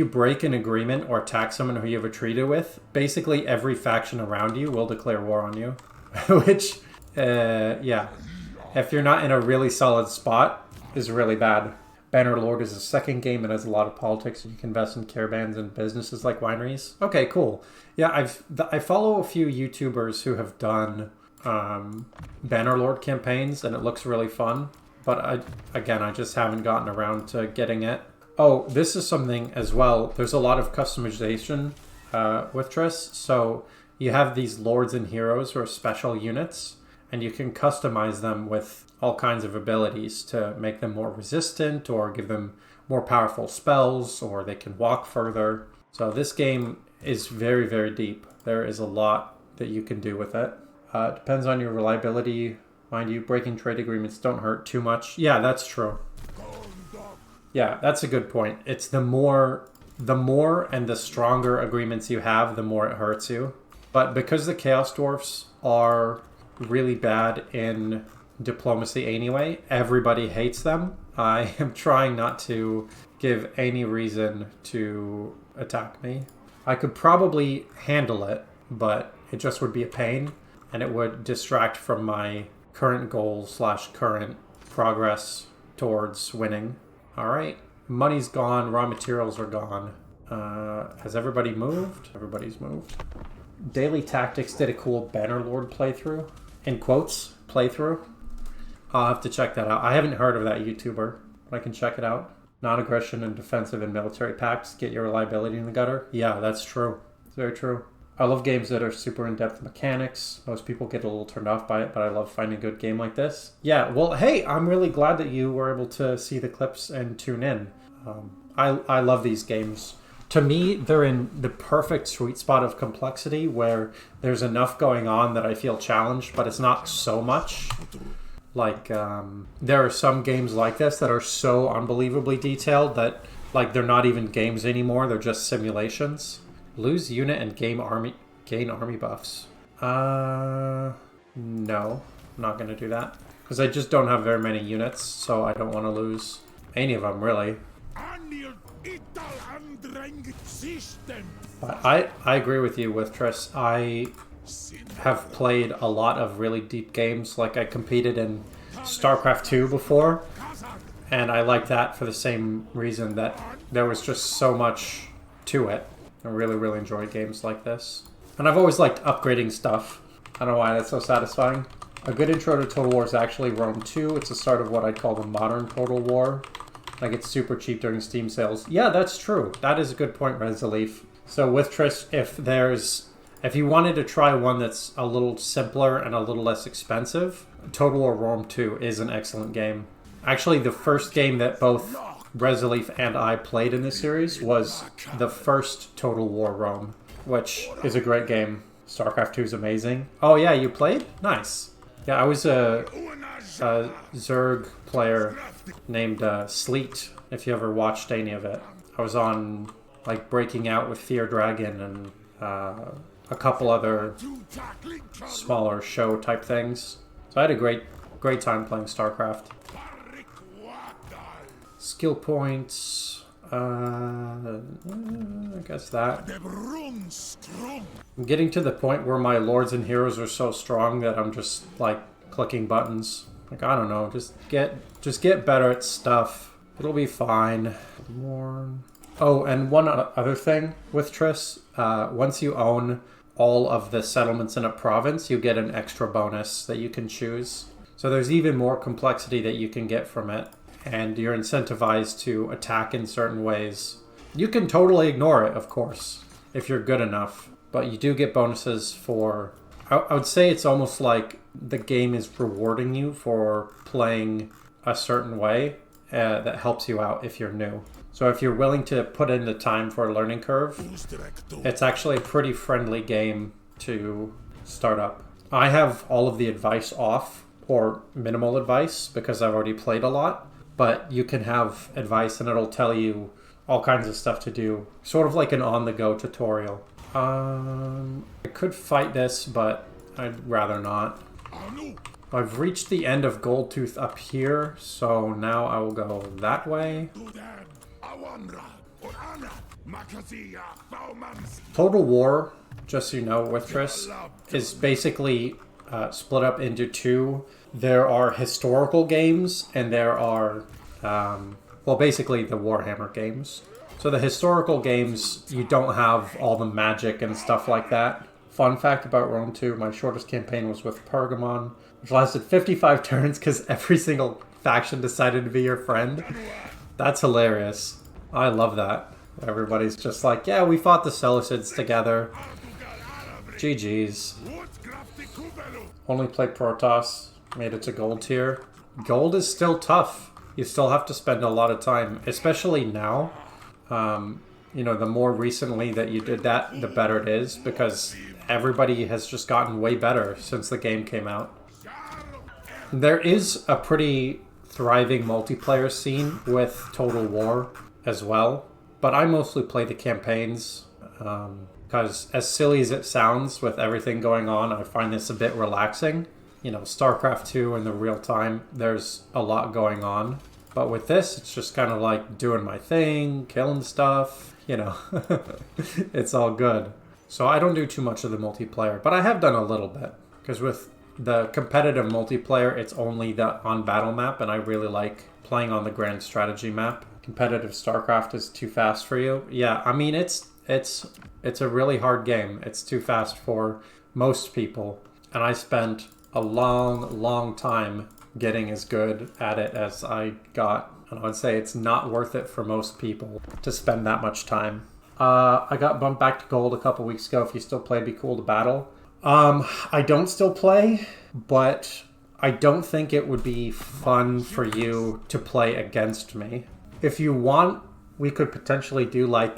break an agreement or attack someone who you have a treaty with, basically every faction around you will declare war on you. Which, yeah, if you're not in a really solid spot, is really bad. Bannerlord is a second game. It has a lot of politics. You can invest in caravans and businesses like wineries. Okay, cool. Yeah, I follow a few YouTubers who have done Bannerlord campaigns, and it looks really fun. But I just haven't gotten around to getting it. Oh, this is something as well. There's a lot of customization with Triss. So you have these lords and heroes who are special units, and you can customize them with all kinds of abilities to make them more resistant or give them more powerful spells, or they can walk further. So this game is very, very deep. There is a lot that you can do with it. Depends on your reliability. Mind you, breaking trade agreements don't hurt too much. Yeah, that's true. Yeah, that's a good point. It's the more and the stronger agreements you have, the more it hurts you. But because the Chaos Dwarfs are really bad in diplomacy anyway, everybody hates them. I am trying not to give any reason to attack me. I could probably handle it, but it just would be a pain. And it would distract from my current goal / current progress towards winning. Alright, money's gone, raw materials are gone. Has everybody moved? Everybody's moved. Daily Tactics did a cool Bannerlord playthrough. In quotes, playthrough. I'll have to check that out. I haven't heard of that YouTuber, but I can check it out. Non-aggression and defensive and military pacts get your reliability in the gutter. Yeah, that's true. It's very true. I love games that are super in-depth mechanics. Most people get a little turned off by it, but I love finding a good game like this. Yeah, well, hey, I'm really glad that you were able to see the clips and tune in. I love these games. To me, they're in the perfect sweet spot of complexity where there's enough going on that I feel challenged, but it's not so much. Like, there are some games like this that are so unbelievably detailed that, like, they're not even games anymore. They're just simulations. Lose unit and gain army buffs. No, I'm not going to do that. Because I just don't have very many units, so I don't want to lose any of them, really. But I agree with you with Triss. I have played a lot of really deep games. Like, I competed in StarCraft 2 before, and I like that for the same reason that there was just so much to it. I really, really enjoy games like this. And I've always liked upgrading stuff. I don't know why that's so satisfying. A good intro to Total War is actually Rome 2. It's the start of what I'd call the modern Total War. Like, it's super cheap during Steam sales. Yeah, that's true. That is a good point, Resolif. So with Trish, if you wanted to try one that's a little simpler and a little less expensive, Total War Rome 2 is an excellent game. Actually, the first game that both Resolif and I played in this series was the first Total War Rome, which is a great game. StarCraft 2 is amazing. Oh yeah, you played? Nice. Yeah, I was a Zerg player named Sleet, if you ever watched any of it. I was on, like, Breaking Out with Fear Dragon and a couple other smaller show type things. So I had a great time playing StarCraft. Skill points, I guess that. I'm getting to the point where my lords and heroes are so strong that I'm just, like, clicking buttons. Like, I don't know, just get better at stuff. It'll be fine. More. Oh, and one other thing with Triss, once you own all of the settlements in a province, you get an extra bonus that you can choose. So there's even more complexity that you can get from it, and you're incentivized to attack in certain ways. You can totally ignore it, of course, if you're good enough, but you do get bonuses for... I would say it's almost like the game is rewarding you for playing a certain way that helps you out if you're new. So if you're willing to put in the time for a learning curve, it's actually a pretty friendly game to start up. I have all of the advice off, or minimal advice, because I've already played a lot, but you can have advice and it'll tell you all kinds of stuff to do. Sort of like an on-the-go tutorial. I could fight this, but I'd rather not. I've reached the end of Goldtooth up here, so now I will go that way. Total War, just so you know, with Triss, is basically split up into two. There are historical games, and there are, well, basically the Warhammer games. So the historical games, you don't have all the magic and stuff like that. Fun fact about Rome 2, my shortest campaign was with Pergamon, which lasted 55 turns because every single faction decided to be your friend. That's hilarious. I love that. Everybody's just like, yeah, we fought the Seleucids together. GG's. Only played Protoss. Made it to gold tier. Gold is still tough. You still have to spend a lot of time, especially now. You know, the more recently that you did that, the better it is, because everybody has just gotten way better since the game came out. There is a pretty thriving multiplayer scene with Total War as well, but I mostly play the campaigns, because as silly as it sounds with everything going on, I find this a bit relaxing. You know, StarCraft 2 in the real time, there's a lot going on. But with this, it's just kind of like doing my thing, killing stuff, you know. It's all good. So I don't do too much of the multiplayer, but I have done a little bit. Because with the competitive multiplayer, it's only the on-battle map, and I really like playing on the grand strategy map. Competitive StarCraft is too fast for you. Yeah, I mean, it's a really hard game. It's too fast for most people. And I spent a long time getting as good at it as I got. And I would say it's not worth it for most people to spend that much time. I got bumped back to gold a couple weeks ago. If you still play, it'd be cool to battle. I don't still play, but I don't think it would be fun for you to play against me. If you want, we could potentially do like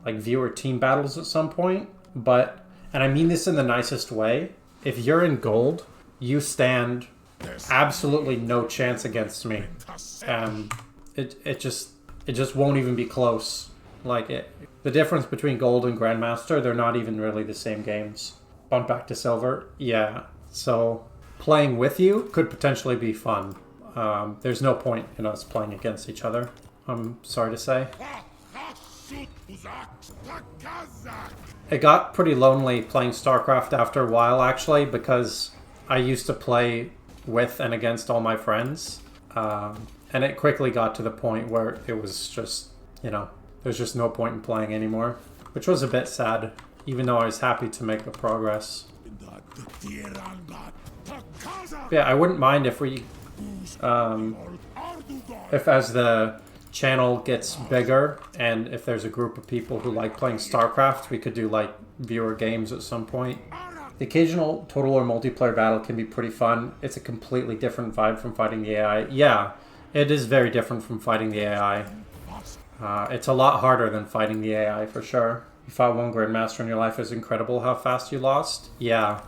viewer team battles at some point. But, and I mean this in the nicest way, if you're in gold, you stand absolutely no chance against me. It just won't even be close. The difference between gold and grandmaster, they're not even really the same games. Bump back to silver, yeah. So playing with you could potentially be fun. There's no point in us playing against each other, I'm sorry to say. It got pretty lonely playing StarCraft after a while, actually, because I used to play with and against all my friends. And it quickly got to the point where it was just, there's just no point in playing anymore. Which was a bit sad, even though I was happy to make the progress. Yeah, I wouldn't mind if we... if as the channel gets bigger, and if there's a group of people who like playing StarCraft, we could do, like, viewer games at some point. The occasional total or multiplayer battle can be pretty fun. It's a completely different vibe from fighting the AI. Yeah, it is very different from fighting the AI. It's a lot harder than fighting the AI, for sure. You fought one Grandmaster in your life. It's incredible how fast you lost. Yeah.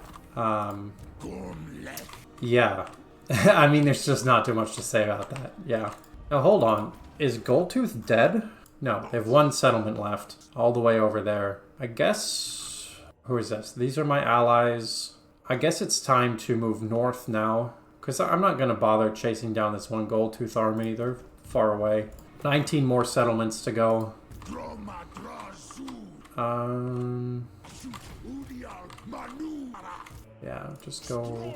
Yeah. I mean, there's just not too much to say about that. Yeah. Now, hold on. Is Goldtooth dead? No, they have one settlement left. All the way over there. I guess... Who is this? These are my allies. I guess it's time to move north now. Because I'm not going to bother chasing down this one Goldtooth army. They're far away. 19 more settlements to go. Yeah, just go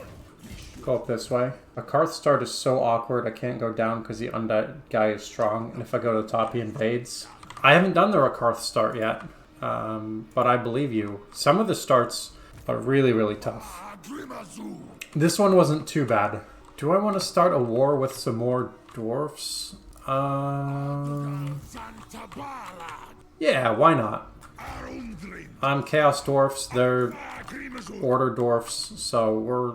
up this way. A Karth start is so awkward, I can't go down because the undead guy is strong, and if I go to the top, he invades. I haven't done the Rakarth start yet, but I believe you. Some of the starts are really, really tough. This one wasn't too bad. Do I want to start a war with some more dwarfs? Yeah, why not? Chaos Dwarfs, they're Order Dwarfs, so we're,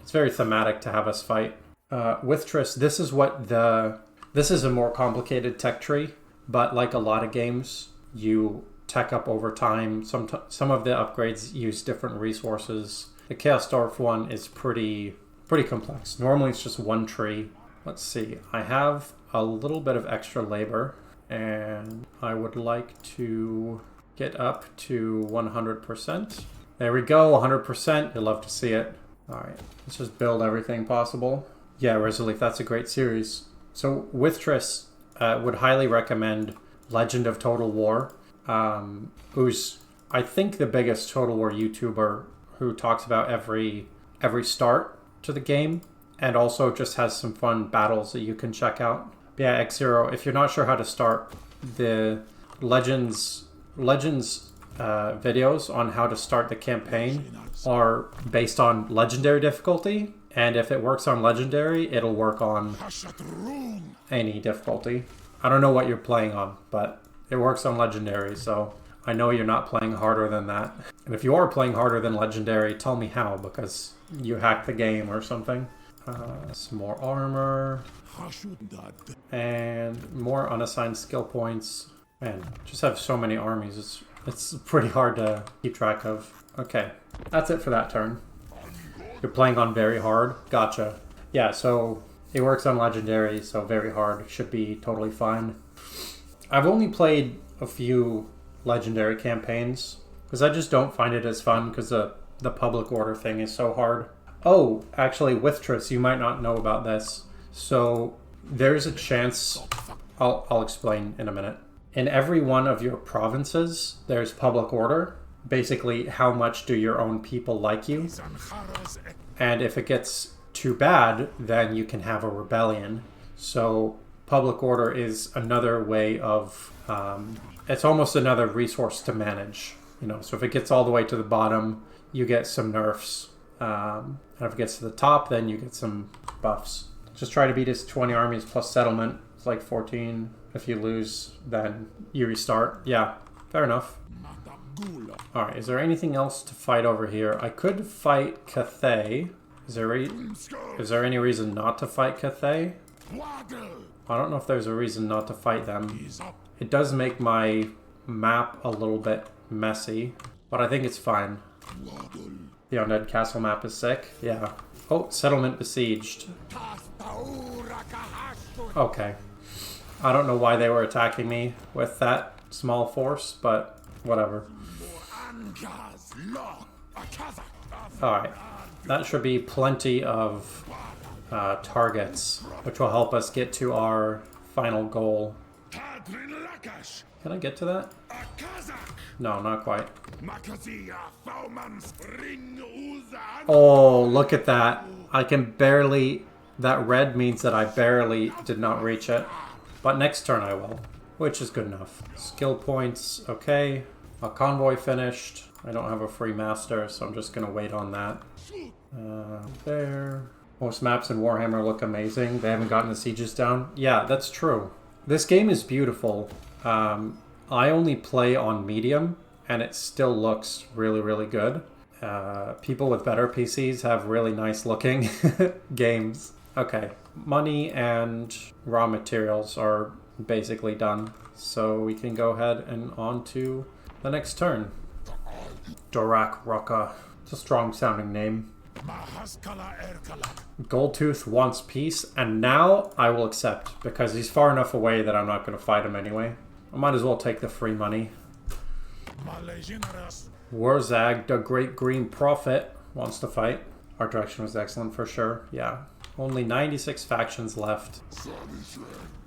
it's very thematic to have us fight. With Triss, this is a more complicated tech tree, but like a lot of games, you tech up over time. Some of the upgrades use different resources. The Chaos Dwarf one is pretty complex. Normally it's just one tree. Let's see, I have a little bit of extra labor, and I would like to get up to 100%. There we go, 100%. You'll love to see it. All right, let's just build everything possible. Yeah, Resolute, that's a great series. So with Triss, would highly recommend Legend of Total War, who's, I think, the biggest Total War YouTuber who talks about every start to the game, and also just has some fun battles that you can check out. But yeah, X0, if you're not sure how to start, the Legends videos on how to start the campaign are based on Legendary difficulty, and if it works on Legendary, it'll work on any difficulty. I don't know what you're playing on, but it works on Legendary, so I know you're not playing harder than that. And if you are playing harder than Legendary, tell me how, because you hacked the game or something. Some more armor. And more unassigned skill points. Man, just have so many armies. It's pretty hard to keep track of. Okay, that's it for that turn. You're playing on very hard. Gotcha. Yeah, so it works on Legendary, so very hard should be totally fine. I've only played a few Legendary campaigns because I just don't find it as fun because the public order thing is so hard. Oh, actually, with Triss, you might not know about this. So there's a chance, I'll explain in a minute. In every one of your provinces, there's public order. Basically, how much do your own people like you? And if it gets too bad, then you can have a rebellion. So public order is another way of, it's almost another resource to manage. So if it gets all the way to the bottom, you get some nerfs. And if it gets to the top, then you get some buffs. Just try to beat his 20 armies plus settlement. It's like 14. If you lose, then you restart. Yeah, fair enough. Alright, is there anything else to fight over here? I could fight Cathay. Is there any reason not to fight Cathay? I don't know if there's a reason not to fight them. It does make my map a little bit messy, but I think it's fine. The Undead Castle map is sick. Yeah. Oh, settlement besieged. Okay. I don't know why they were attacking me with that small force, but whatever. Alright. That should be plenty of targets, which will help us get to our final goal. Can I get to that? No, not quite. Oh, look at that. I can barely... That red means that I barely did not reach it. But next turn I will, which is good enough. Skill points, okay. A convoy finished. I don't have a free master, so I'm just going to wait on that. There. Most maps in Warhammer look amazing. They haven't gotten the sieges down. Yeah, that's true. This game is beautiful. I only play on medium, and it still looks really, really good. People with better PCs have really nice looking games. Okay, money and raw materials are basically done. So we can go ahead and on to the next turn. Drazhoath. It's a strong sounding name. Goldtooth wants peace, and now I will accept, because he's far enough away that I'm not going to fight him anyway. I might as well take the free money. Warzag, the Great Green Prophet, wants to fight. Our direction was excellent for sure, yeah. Only 96 factions left,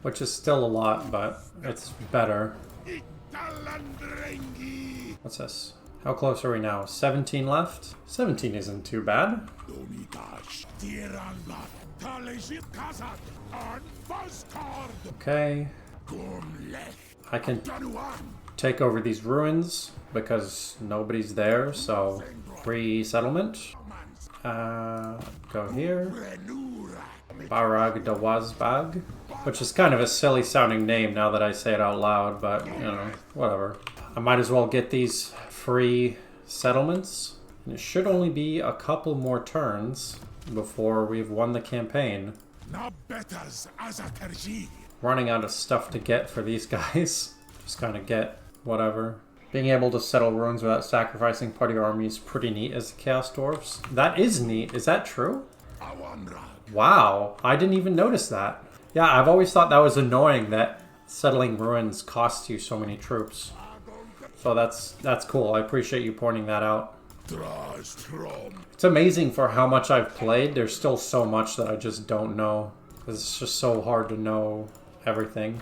which is still a lot, but it's better. What's this? How close are we now? 17 left? 17 isn't too bad. Okay. I can take over these ruins because nobody's there, so free settlement. Go here. Barag Dawazbag, which is kind of a silly sounding name now that I say it out loud, but you know, whatever. I might as well get these free settlements. And it should only be a couple more turns before we've won the campaign. Running out of stuff to get for these guys. Just kind of get whatever. Being able to settle ruins without sacrificing part of your army is pretty neat as the Chaos Dwarfs. That is neat. Is that true? Wow, I didn't even notice that. Yeah, I've always thought that was annoying that settling ruins costs you so many troops. So that's cool. I appreciate you pointing that out. It's amazing for how much I've played. There's still so much that I just don't know. It's just so hard to know everything.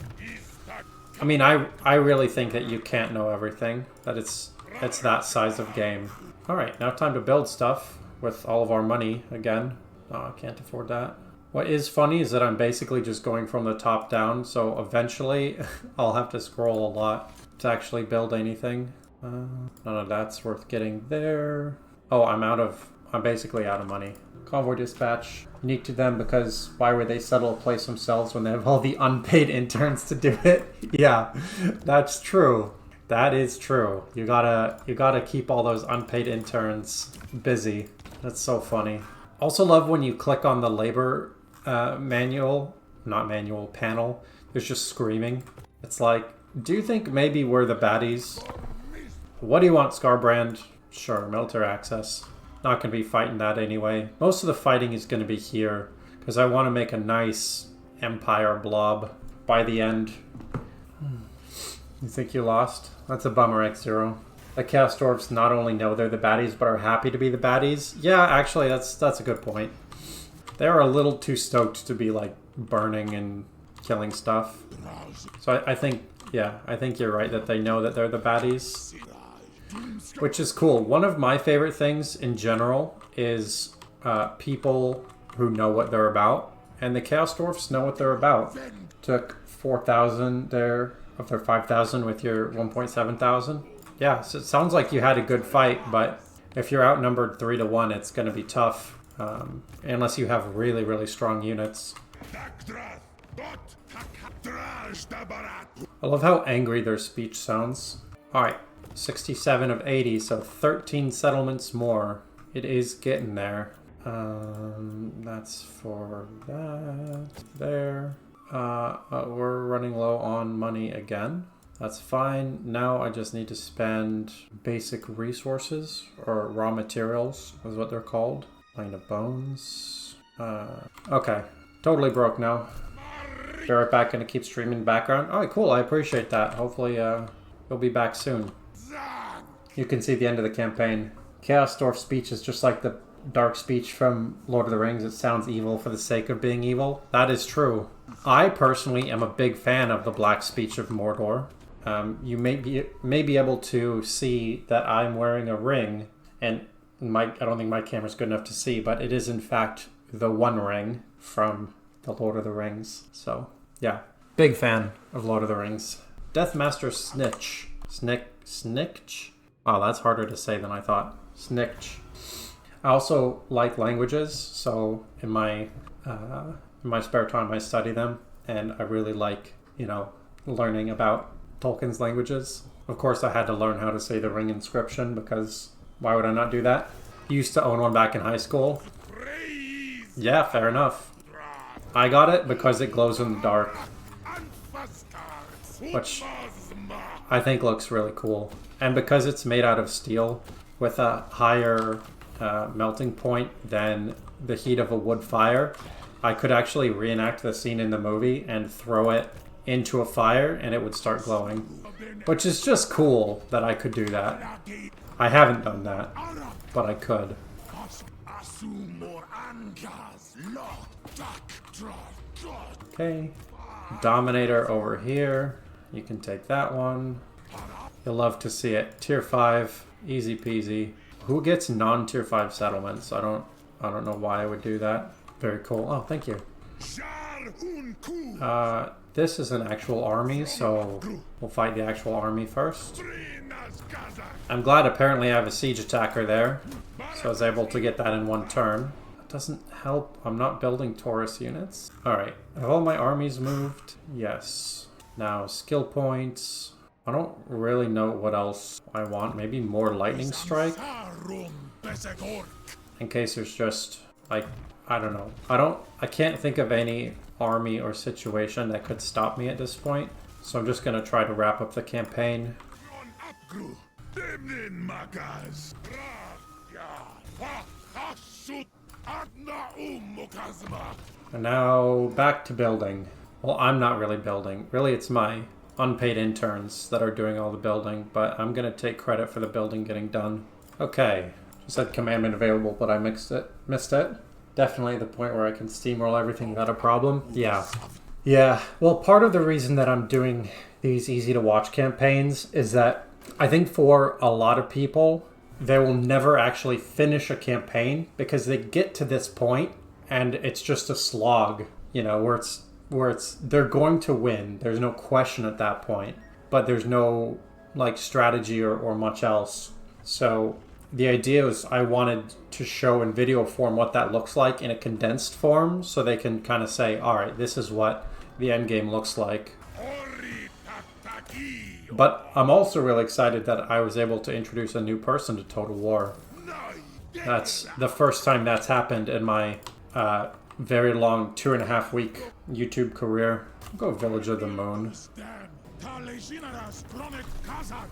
I mean, I really think that you can't know everything. That it's that size of game. Alright, now time to build stuff with all of our money again. Oh, I can't afford that. What is funny is that I'm basically just going from the top down, so eventually I'll have to scroll a lot to actually build anything. None of that's worth getting there. Oh, I'm basically out of money. Convoy dispatch. Unique to them because why would they settle a place themselves when they have all the unpaid interns to do it? Yeah, that's true. That is true. You gotta keep all those unpaid interns busy. That's so funny. Also love when you click on the labor panel. There's just screaming. It's like, do you think maybe we're the baddies? What do you want, Scarbrand? Sure, military access. Not going to be fighting that anyway. Most of the fighting is going to be here because I want to make a nice empire blob by the end. You think you lost? That's a bummer, X0. The Chaos Dwarfs not only know they're the baddies, but are happy to be the baddies. Yeah, actually, that's a good point. They're a little too stoked to be, like, burning and killing stuff. So I think, yeah, I think you're right that they know that they're the baddies. Which is cool. One of my favorite things in general is people who know what they're about. And the Chaos Dwarfs know what they're about. Took 4,000 there of their 5,000 with your 1,700. Yeah, so it sounds like you had a good fight, but if you're outnumbered 3-1, it's going to be tough. Unless you have really, really strong units. I love how angry their speech sounds. Alright, 67 of 80, so 13 settlements more. It is getting there. That's for that. There. We're running low on money again. That's fine. Now I just need to spend basic resources, or raw materials is what they're called. Line of bones. Okay. Totally broke now. Be right back, gonna keep streaming background. Alright, cool. I appreciate that. Hopefully, you'll be back soon. You can see the end of the campaign. Chaos Dwarf speech is just like the dark speech from Lord of the Rings. It sounds evil for the sake of being evil. That is true. I personally am a big fan of the black speech of Mordor. You may be able to see that I'm wearing a ring, and I don't think my camera's good enough to see, but it is in fact the One Ring from the Lord of the Rings. So, yeah. Big fan of Lord of the Rings. Deathmaster Snitch. Snitch? Wow, that's harder to say than I thought. Snitch. I also like languages, so in my spare time I study them, and I really like, learning about Tolkien's languages. Of course, I had to learn how to say the ring inscription, because why would I not do that? Used to own one back in high school. Yeah, fair enough. I got it because it glows in the dark, which I think looks really cool. And because it's made out of steel with a higher melting point than the heat of a wood fire, I could actually reenact the scene in the movie and throw it into a fire and it would start glowing. Which is just cool that I could do that. I haven't done that, but I could. Okay. Dominator over here. You can take that one. You'll love to see it. Tier 5. Easy peasy. Who gets non-tier 5 settlements? I don't know why I would do that. Very cool. Oh, thank you. This is an actual army, so we'll fight the actual army first. I'm glad apparently I have a siege attacker there, so I was able to get that in one turn. It doesn't help. I'm not building Taurus units. Alright, have all my armies moved? Yes. Now, skill points. I don't really know what else I want. Maybe more lightning strike? In case there's just, like, I don't know. I can't think of any army or situation that could stop me at this point. So I'm just gonna try to wrap up the campaign. And now back to building. Well, I'm not really building. Really, it's my unpaid interns that are doing all the building, but I'm gonna take credit for the building getting done. Okay, just had commandment available, but I missed it. Definitely the point where I can steamroll everything without a problem. Yeah. Well, part of the reason that I'm doing these easy to watch campaigns is that I think for a lot of people, they will never actually finish a campaign because they get to this point and it's just a slog, where they're going to win. There's no question at that point, but there's no strategy or much else. So the idea is I wanted to show in video form what that looks like in a condensed form, so they can kind of say, all right, this is what the end game looks like. But I'm also really excited that I was able to introduce a new person to Total War. That's the first time that's happened in my very long 2.5 week YouTube career. I'll go Village of the Moon.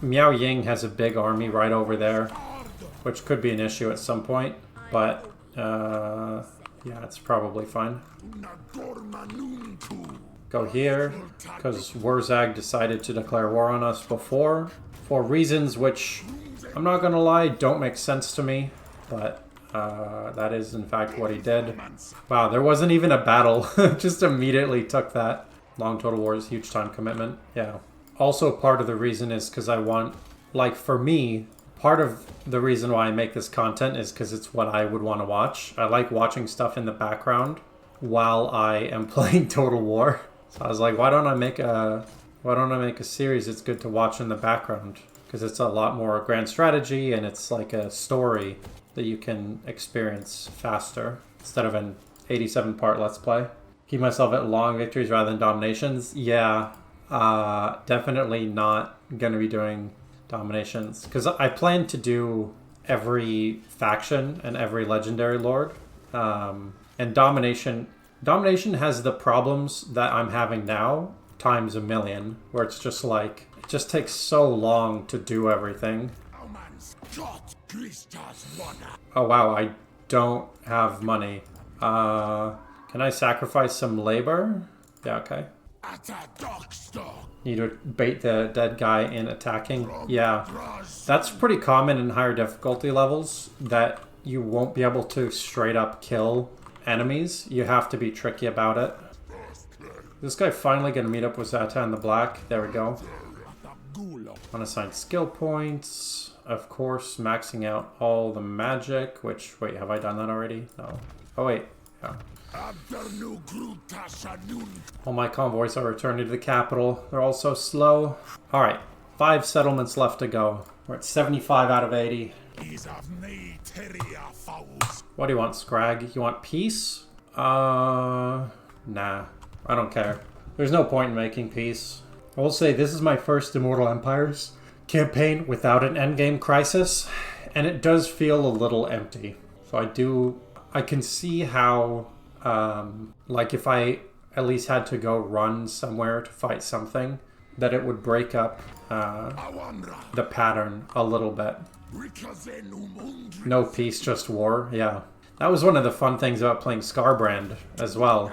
Miao Ying has a big army right over there, which could be an issue at some point, but yeah, it's probably fine. Go here, because Wurzag decided to declare war on us before, for reasons which, I'm not gonna lie, don't make sense to me, but that is in fact what he did. Wow, there wasn't even a battle, just immediately took that. Long Total War is huge time commitment, yeah. Also part of the reason is because I want, for me, part of the reason why I make this content is because it's what I would want to watch. I like watching stuff in the background while I am playing Total War. So I was like, why don't I make a series it's good to watch in the background? Because it's a lot more grand strategy and it's like a story that you can experience faster instead of an 87-part Let's Play. Keep myself at long victories rather than dominations. Yeah, definitely not going to be doing dominations. Because I plan to do every faction and every legendary lord. And domination has the problems that I'm having now times a million, where it's just like, it just takes so long to do everything. Oh wow, I don't have money. Can I sacrifice some labor? Yeah, okay. Need to bait the dead guy in attacking. Yeah, that's pretty common in higher difficulty levels, that you won't be able to straight up kill enemies. You have to be tricky about it. This guy finally gonna meet up with Zatan the Black. There we go. Unassign skill points. Of course, maxing out all the magic, which, wait, have I done that already? No. Oh wait, yeah. All my convoys are returning to the capital. They're all so slow. Alright, 5 settlements left to go. We're at 75 out of 80. What do you want, Scrag? You want peace? Nah. I don't care. There's no point in making peace. I will say this is my first Immortal Empires campaign without an endgame crisis, and it does feel a little empty. So I can see how, like if I at least had to go run somewhere to fight something, that it would break up the pattern a little bit. No peace, just war. Yeah. That was one of the fun things about playing Scarbrand as well.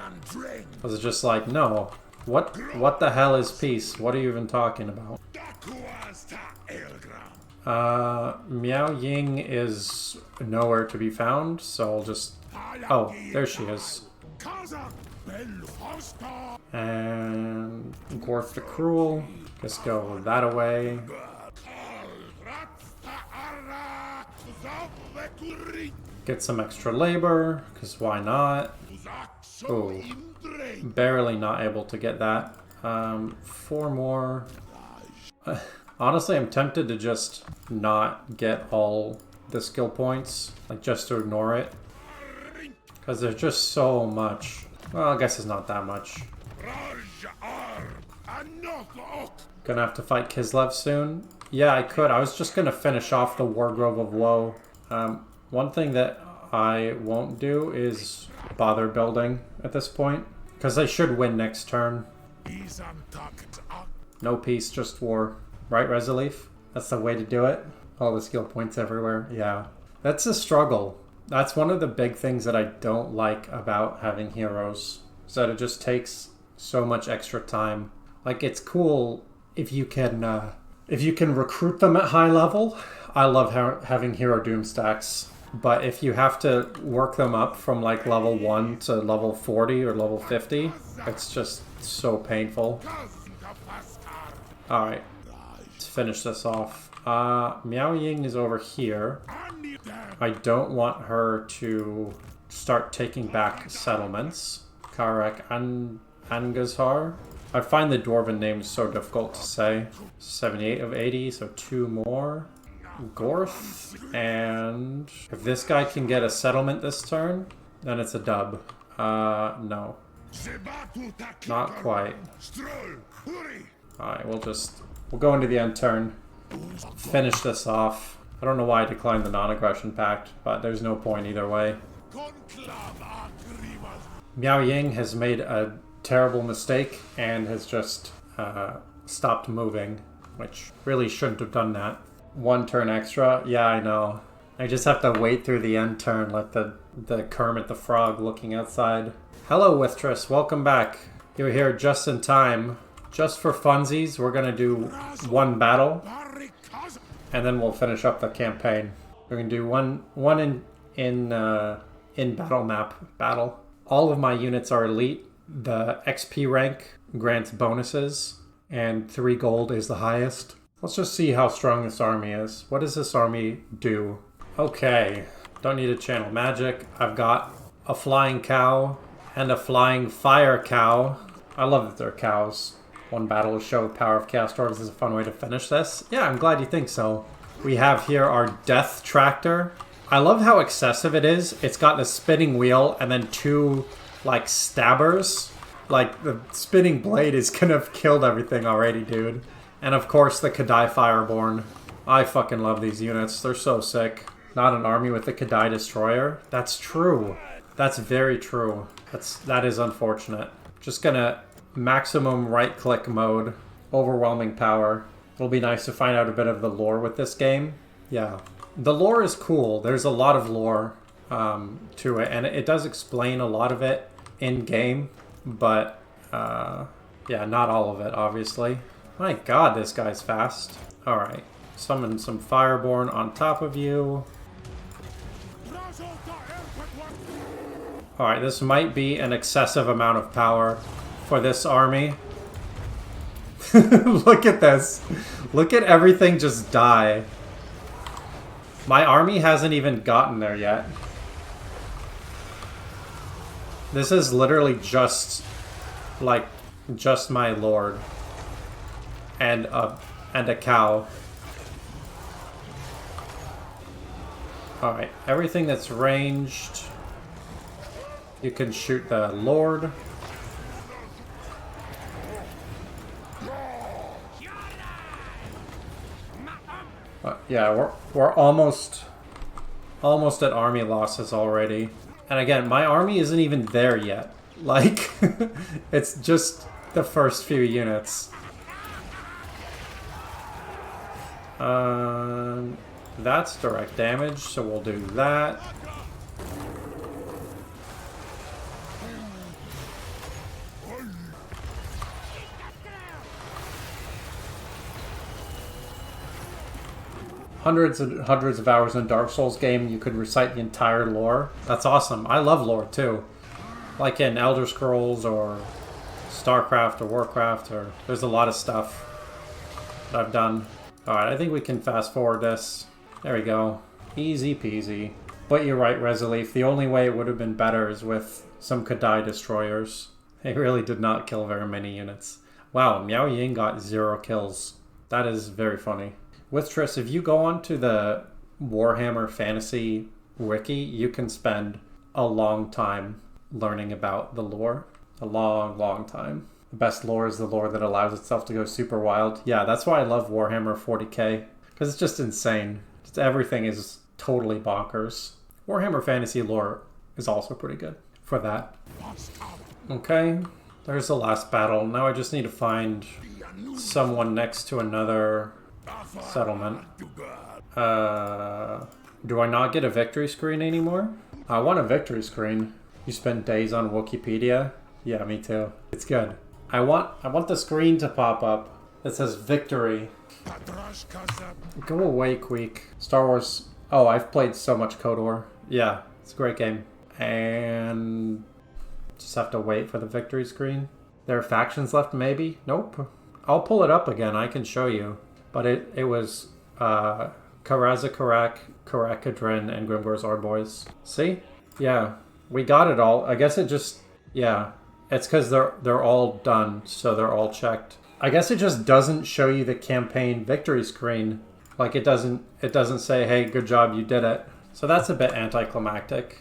Was it just like, no, what the hell is peace? What are you even talking about? Miao Ying is nowhere to be found, so I'll just... Oh, there she is. And Gorth the Cruel. Just go that away. Get some extra labor, because why not? Oh, barely not able to get that. 4 more. Honestly, I'm tempted to just not get all the skill points, like just to ignore it. Because there's just so much. Well, I guess it's not that much. Gonna have to fight Kislev soon. Yeah, I could. I was just gonna finish off the Wargrove of Woe. One thing that I won't do is bother building at this point, because I should win next turn. No peace, just war. Right, Resolif? That's the way to do it. All the skill points everywhere. Yeah. That's a struggle. That's one of the big things that I don't like about having heroes, is that it just takes so much extra time. Like, it's cool if you can recruit them at high level. I love having hero doom stacks. But if you have to work them up from like level 1 to level 40 or level 50, it's just so painful. Alright, let's finish this off. Miao Ying is over here. I don't want her to start taking back settlements. Karek Angazhar. I find the dwarven names so difficult to say. 78 of 80, so 2 more. Gorth, and if this guy can get a settlement this turn, then it's a dub. No. Not quite. Alright, we'll go into the end turn. Finish this off. I don't know why I declined the non-aggression pact, but there's no point either way. Miao Ying has made a terrible mistake and has just stopped moving, which really shouldn't have done that. 1 turn extra? Yeah, I know. I just have to wait through the end turn like the Kermit the Frog looking outside. Hello, Withtress. Welcome back. You're here just in time. Just for funsies, we're going to do 1 battle, and then we'll finish up the campaign. We're going to do one in battle map battle. All of my units are elite. The XP rank grants bonuses, and 3 gold is the highest. Let's just see how strong this army is. What does this army do? Okay, don't need to channel magic. I've got a flying cow and a flying fire cow. I love that they're cows. 1 battle to show the power of Chaos Dwarfs is a fun way to finish this. Yeah, I'm glad you think so. We have here our Death Tractor. I love how excessive it is. It's got the spinning wheel and then 2 like stabbers. Like the spinning blade is gonna have killed everything already, dude. And of course the Kadai Fireborn. I fucking love these units. They're so sick. Not an army with the Kadai Destroyer. That's true. That's very true. That is unfortunate. Just gonna maximum right click mode. Overwhelming power. It'll be nice to find out a bit of the lore with this game. Yeah. The lore is cool. There's a lot of lore to it, and it does explain a lot of it in game, but yeah, not all of it, obviously. My god, this guy's fast. Alright. Summon some Fireborn on top of you. Alright, this might be an excessive amount of power for this army. Look at this. Look at everything just die. My army hasn't even gotten there yet. This is literally just, like, just my lord. And a cow. Alright, everything that's ranged, you can shoot the lord. Yeah, we're almost at army losses already. And again, my army isn't even there yet. Like, it's just the first few units. That's direct damage, so we'll do that. Hundreds and hundreds of hours in Dark Souls game, you could recite the entire lore. That's awesome. I love lore too. Like in Elder Scrolls or StarCraft or Warcraft, or there's a lot of stuff that I've done. Alright, I think we can fast forward this. There we go. Easy peasy. But you're right, Resilief. The only way it would have been better is with some Kadai Destroyers. They really did not kill very many units. Wow, Miao Ying got 0 kills. That is very funny. With Triss, if you go onto the Warhammer Fantasy Wiki, you can spend a long time learning about the lore. A long, long time. The best lore is the lore that allows itself to go super wild. Yeah, that's why I love Warhammer 40k. Because it's just insane. Just everything is totally bonkers. Warhammer Fantasy lore is also pretty good for that. Okay, there's the last battle. Now I just need to find someone next to another settlement. Do I not get a victory screen anymore? I want a victory screen. You spend days on Wikipedia? Yeah, me too. It's good. I want the screen to pop up that says victory. Go away, Queek. Star Wars. Oh, I've played so much Code War. Yeah, it's a great game. And just have to wait for the victory screen. There are factions left, maybe? Nope. I'll pull it up again. I can show you. But it was Karazakarak, Karakadrin, and Grimgor's Ardboys. See? Yeah. We got it all. I guess it just... Yeah. It's because they're all done, so they're all checked. I guess it just doesn't show you the campaign victory screen. Like it doesn't say, hey, good job, you did it. So that's a bit anticlimactic.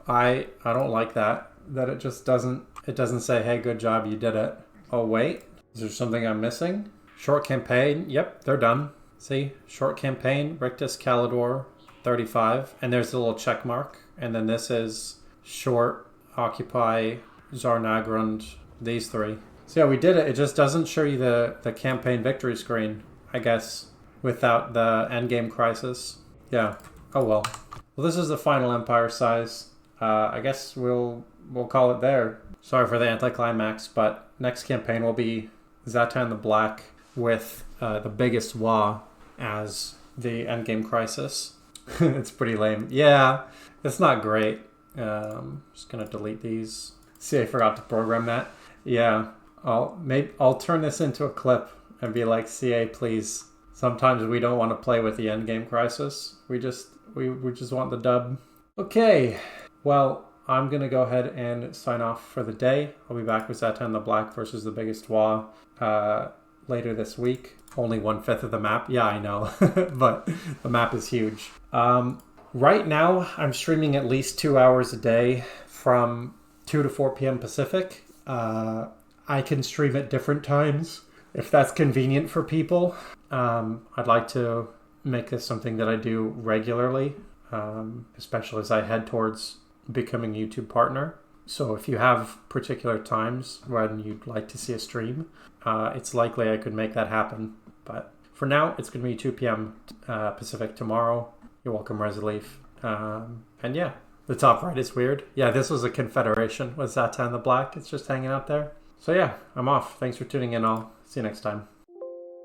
I don't like that it just doesn't say, hey, good job, you did it. Oh wait, is there something I'm missing? Short campaign, yep, they're done. See, short campaign, Rictus Calidor, 35, and there's a little check mark. And then this is short, occupy, Zarnagrund, these 3. So yeah, we did it. It just doesn't show you the campaign victory screen, I guess, without the endgame crisis. Yeah, oh well. Well, this is the final empire size. I guess we'll call it there. Sorry for the anticlimax, but next campaign will be Zatan the Black with the biggest Wa as the endgame crisis. It's pretty lame. Yeah, it's not great. Just gonna delete these. See, I forgot to program that. Yeah, I'll turn this into a clip and be like, CA, please. Sometimes we don't want to play with the endgame crisis. We just want the dub. Okay, well, I'm gonna go ahead and sign off for the day. I'll be back with Zatan the Black versus the biggest Wa later this week. Only 1/5 of the map. Yeah, I know, but the map is huge. Right now, I'm streaming at least 2 hours a day from 2 to 4 p.m. Pacific. I can stream at different times if that's convenient for people. I'd like to make this something that I do regularly, especially as I head towards becoming a YouTube partner. So if you have particular times when you'd like to see a stream, it's likely I could make that happen. But for now, it's going to be 2 p.m. Pacific tomorrow. You're welcome, Resleaf. And yeah, the top right is weird. Yeah, this was a Confederation with Zata in the black. It's just hanging out there. So yeah, I'm off. Thanks for tuning in. I'll see you next time.